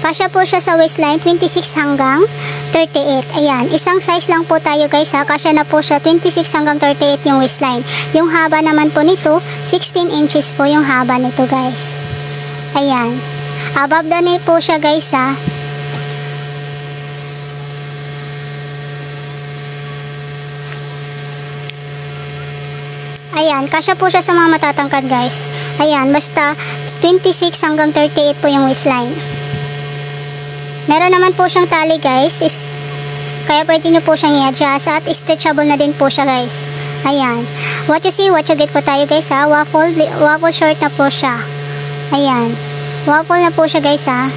Kasya po siya sa waistline 26 hanggang 38. Ayan, isang size lang po tayo guys ha. Kasya na po siya 26 hanggang 38 yung waistline. Yung haba naman po nito, 16 inches po yung haba nito guys. Ayan. Above the knee po siya guys ha. Ayan, kasya po siya sa mga matatangkad guys. Ayan, basta 26 hanggang 38 po yung waistline. Meron naman po siyang tali guys, kaya pwede nyo po siyang i-adjust at stretchable na din po siya guys. Ayan, what you see, what you get po tayo guys ha. Waffle short na po siya. Ayan, waffle na po siya guys ha.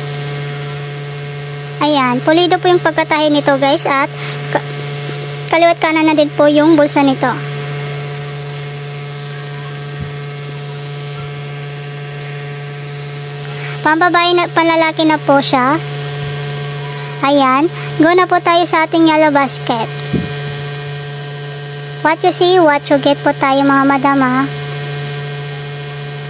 Ayan, pulido po yung pagkatahi nito guys at kaliwat kanan na din po yung bulsa nito. Pambabae na, panlalaki na po siya. Ayan, go na po tayo sa ating yellow basket. What you see, what you get po tayo mga madam ha.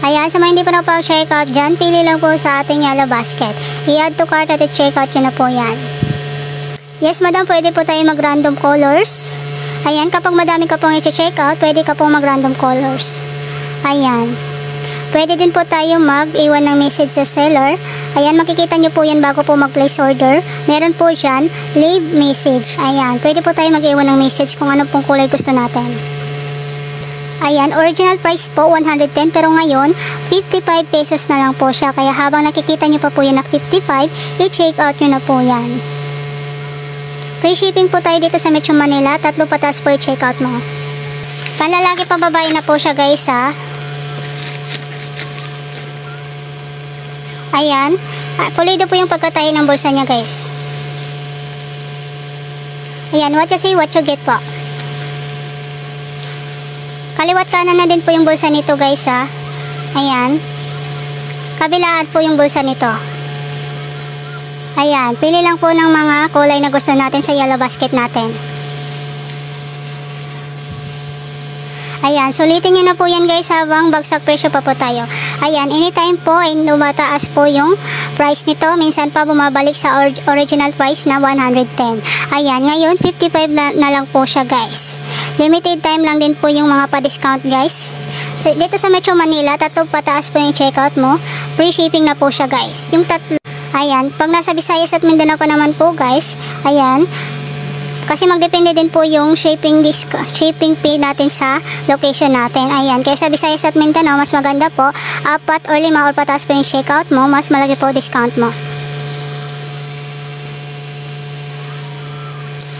Ayan, sa mga hindi pa nakapag-check out dyan, pili lang po sa ating yellow basket. I-add to cart at i-check out yun na po yan. Yes madam, pwede po tayo mag-random colors. Ayan, kapag madami ka pong i-check out, pwede ka pong mag-random colors. Ayan. Pwede din po tayo mag-iwan ng message sa seller. Ayan, makikita nyo po yan bago po mag-place order. Meron po dyan, leave message. Ayan, pwede po tayo mag-iwan ng message kung ano pong kulay gusto natin. Ayan, original price po 110 pero ngayon 55 pesos na lang po siya. Kaya habang nakikita nyo pa po yan na 55, i-check out nyo na po yan. Free shipping po tayo dito sa Metro Manila. 3 patas po i-check out mo. Panlalaki pa babae na po siya guys ha. Ayan, pulido po yung pagkatahi ng bulsa niya guys. Ayan, what you see, what you get po. Kaliwat kanan na din po yung bulsa nito guys ha. Ayan, kabilaan po yung bulsa nito. Ayan, pili lang po ng mga kulay na gusto natin sa yellow basket natin. Ayan, sulitin nyo na po yan guys habang bagsak presyo pa po tayo. Ayan, anytime po ay lumataas po yung price nito. Minsan pa bumabalik sa original price na 110. Ayan, ngayon 55 na lang po siya guys. Limited time lang din po yung mga pa-discount guys. So, dito sa Metro Manila, 3 pataas po yung checkout mo. Free shipping na po siya guys. Yung 3, ayan, pag nasa Visayas at Mindanao ka naman po guys, ayan, kasi magdepende din po yung shipping fee natin sa location natin. Ayan, kaya sa Visayas at Mindanao, mas maganda po, 4 or 5 or pataas po yung checkout mo, mas malaki po discount mo.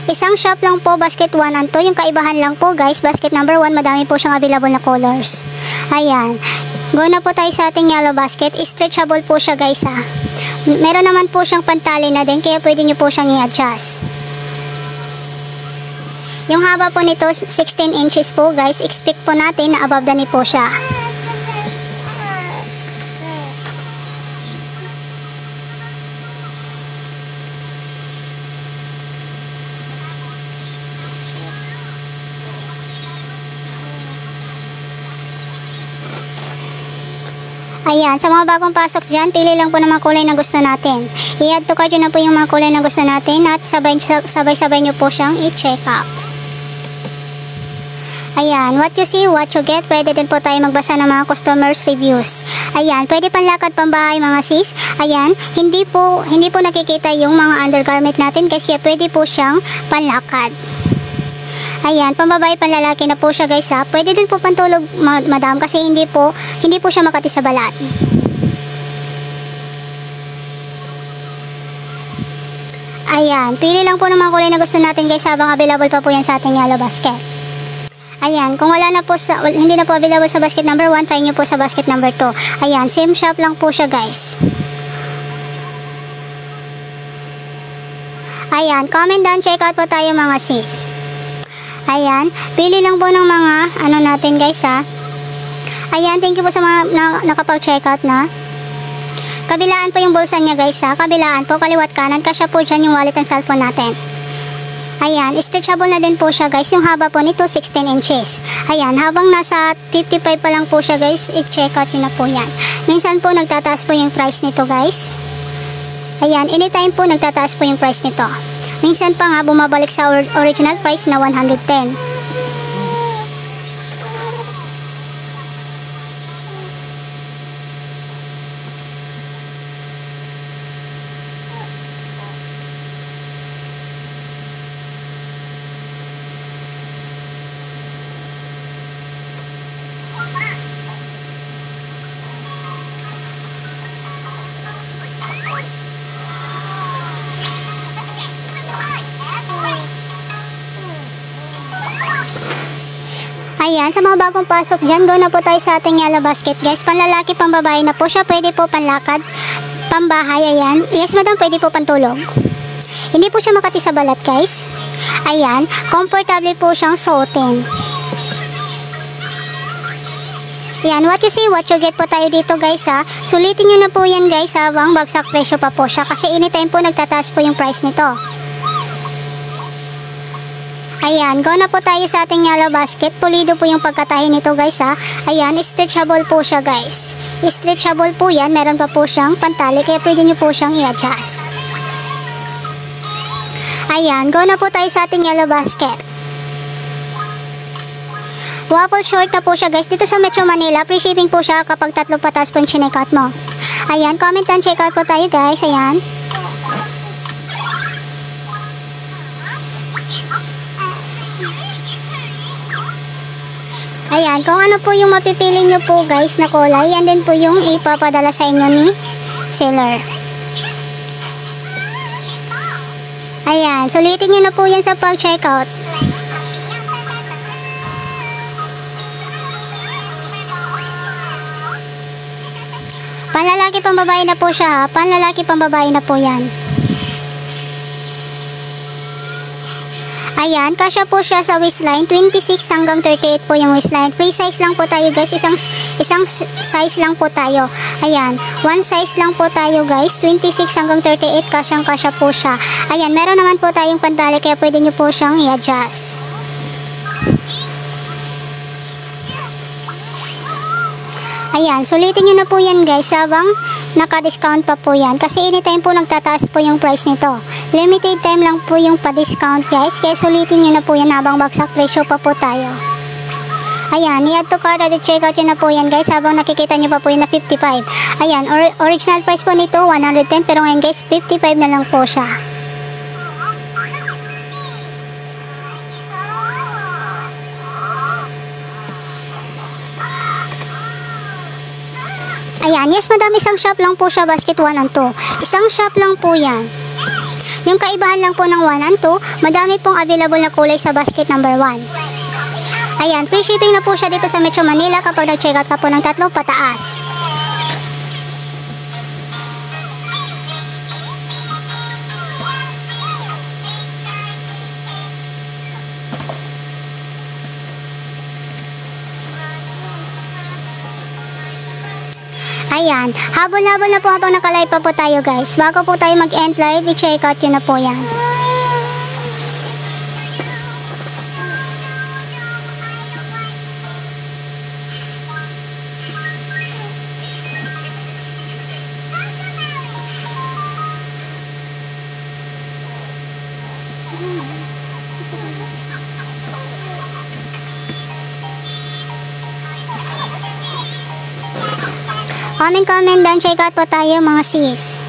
Isang shop lang po, basket 1 and 2. Yung kaibahan lang po guys, basket number 1, madami po siyang available na colors. Ayan, go na po tayo sa ating yellow basket. Stretchable po siya guys ha. Meron naman po siyang pantali na din, kaya pwede nyo po siyang i-adjust. Yung haba po nito, 16 inches po guys. Expect po natin na above the knee po siya. Ayan, sa mga bagong pasok dyan, pili lang po ng mga kulay na gusto natin. I-add to cart yun na po yung mga kulay na gusto natin at sabay-sabay nyo po siyang i-check out. Ayan, what you see, what you get. Pwede din po tayo magbasa ng mga customers reviews. Ayan, pwede panlakad, pambahay mga sis. Ayan, hindi po nakikita yung mga undergarment natin kasi pwede po siyang panlakad. Ayan, pambabae, panlalaki na po siya guys ha. Pwede din po pantulog madam kasi hindi po siya makati sa balat. Ayan, pili lang po ng mga kulay na gusto natin guys habang available pa po yan sa ating yellow basket. Ayan, kung hindi na po available sa basket number 1, try nyo po sa basket number 2. Ayan, same shop lang po siya guys. Ayan, comment down, check out po tayo mga sis. Ayan, pili lang po ng mga ano natin guys ha. Ayan, thank you po sa mga nakapag-checkout na. Kabilaan po yung bulsa niya guys ha. Kabilaan po, kaliwat kanan. Kasya po dyan yung wallet and cellphone natin. Ayan, stretchable na din po siya guys. Yung haba po nito 16 inches. Ayan, habang nasa 55 pa lang po siya guys, i-checkout nyo na po yan. Minsan po nagtataas po yung price nito guys. Ayan, anytime po nagtataas po yung price nito. Minsan pa nga bumabalik sa original price na 110. Ayan, sa mga bagong pasok dyan, go na po tayo sa ating yellow basket guys. Panlalaki, pambabae na po siya. Pwede po panlakad, pambahay, ayan. Yes madam, pwede po pantulog. Hindi po siya makati sa balat guys. Ayan, comfortable po siyang suotin. Ayan, what you see, what you get po tayo dito guys ha. Sulitin nyo na po yan guys habang bagsak presyo pa po siya. Kasi anytime po nagtataas po yung price nito. Ayan, go na po tayo sa ating yellow basket. Pulido po yung pagkatahi nito guys ha. Ayan, stretchable po siya guys. Stretchable po yan. Meron pa po siyang pantali kaya pwede nyo po siyang i-adjust. Ayan, go na po tayo sa ating yellow basket. Waffle short na po siya guys. Dito sa Metro Manila, free shipping po siya kapag 3 patas po yung chinekout mo. Ayan, comment and check out po tayo guys. Ayan. Ayan, kung ano po yung mapipili nyo po guys na kulay, yan din po yung ipapadala sa inyo ni seller. Ayan, sulitin nyo na po yan sa pag-checkout. Panlalaki, pambabae na po siya ha. Panlalaki, pambabae na po yan. Ayan, kasya po siya sa waistline. 26 hanggang 38 po yung waistline. Free size lang po tayo guys. Isang size lang po tayo. Ayan, one size lang po tayo guys. 26 hanggang 38, kasyang kasya po siya. Ayan, meron naman po tayong pantali kaya pwede nyo po siyang i-adjust. Ayan, sulitin nyo na po yan guys habang naka-discount pa po yan. Kasi anytime po nagtataas po yung price nito. Limited time lang po yung pa-discount guys. Kaya sulitin nyo na po yan habang bagsak presyo pa po tayo. Ayan, i-add to cart at i-checkout nyo na po yan guys habang nakikita nyo pa po yun na 55. Ayan, original price po nito 110 pero ngayon guys 55 na lang po siya. Ayan, yes madam, isang shop lang po siya, basket 1 and 2. Isang shop lang po yan. Yung kaibahan lang po ng 1 and 2, madami pong available na kulay sa basket number 1. Ayan, free shipping na po siya dito sa Metro Manila kapag nag-checkout ka po ng 3 pataas. Ayan, habol-habol na po habang nakalive pa po tayo guys. Bago po tayo mag-end live, i-check out yun na po yan. Comment down, check out po tayo mga sis.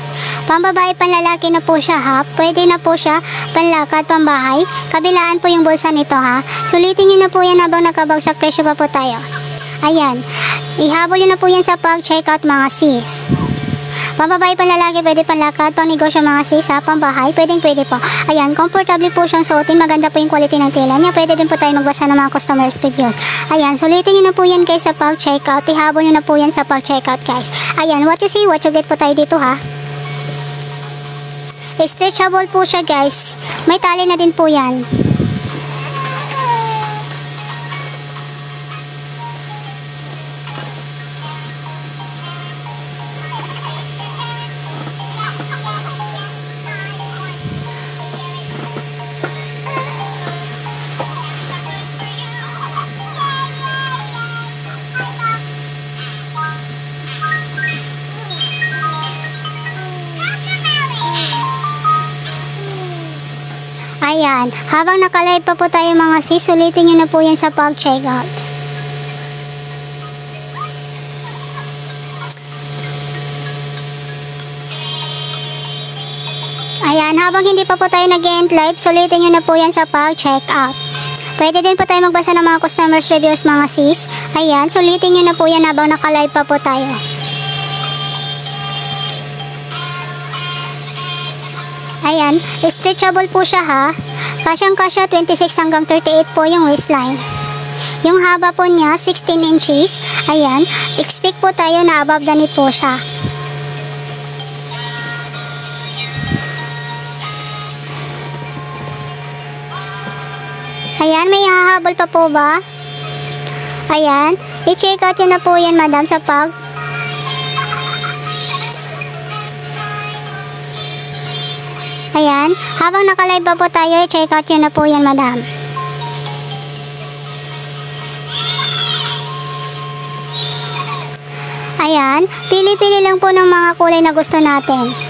Pambabae, panlalaki na po siya ha. Pwede na po siya panlakad, pambahay. Kabilaan po yung bulsa nito ha. Sulitin nyo na po yan habang nakabagsak presyo pa po tayo. Ayan. Ihabol nyo na po yan sa pag-check out mga sis. Pambabae, panlalaki, pwede panlakad, pang negosyo mga sis ha. Pambahay, pwede po. Ayan, comfortable po siyang suotin. Maganda po yung quality ng tela niya. Pwede din po tayo magbasa ng mga customers reviews. Ayan, sulitin nyo na po yan guys sa pag-checkout. Ihabol nyo na po yan sa pag-checkout guys. Ayan, what you see, what you get po tayo dito ha. Stretchable po siya guys. May tali na din po yan. Ayan, habang nakalive pa po tayo mga sis, ulitin nyo na po yan sa pag-check out. Ayan, habang hindi pa po tayo nag-end live, sulitin nyo na po yan sa pag-check out. Pwede din po tayo magbasa ng mga customers reviews mga sis. Ayan, sulitin nyo na po yan habang nakalive pa po tayo. Ayan, stretchable po siya ha. Kasyang-kasya 26 hanggang 38 po yung waistline. Yung haba po niya 16 inches. Ayan, expect po tayo na above the knee po siya. Ayan, may hahabol pa po ba? Ayan, i-check out yun na po yan madam sa pag. Ayan, habang nakalive pa po tayo, i-check out yun na po yan madam. Ayan, pili-pili lang po ng mga kulay na gusto natin.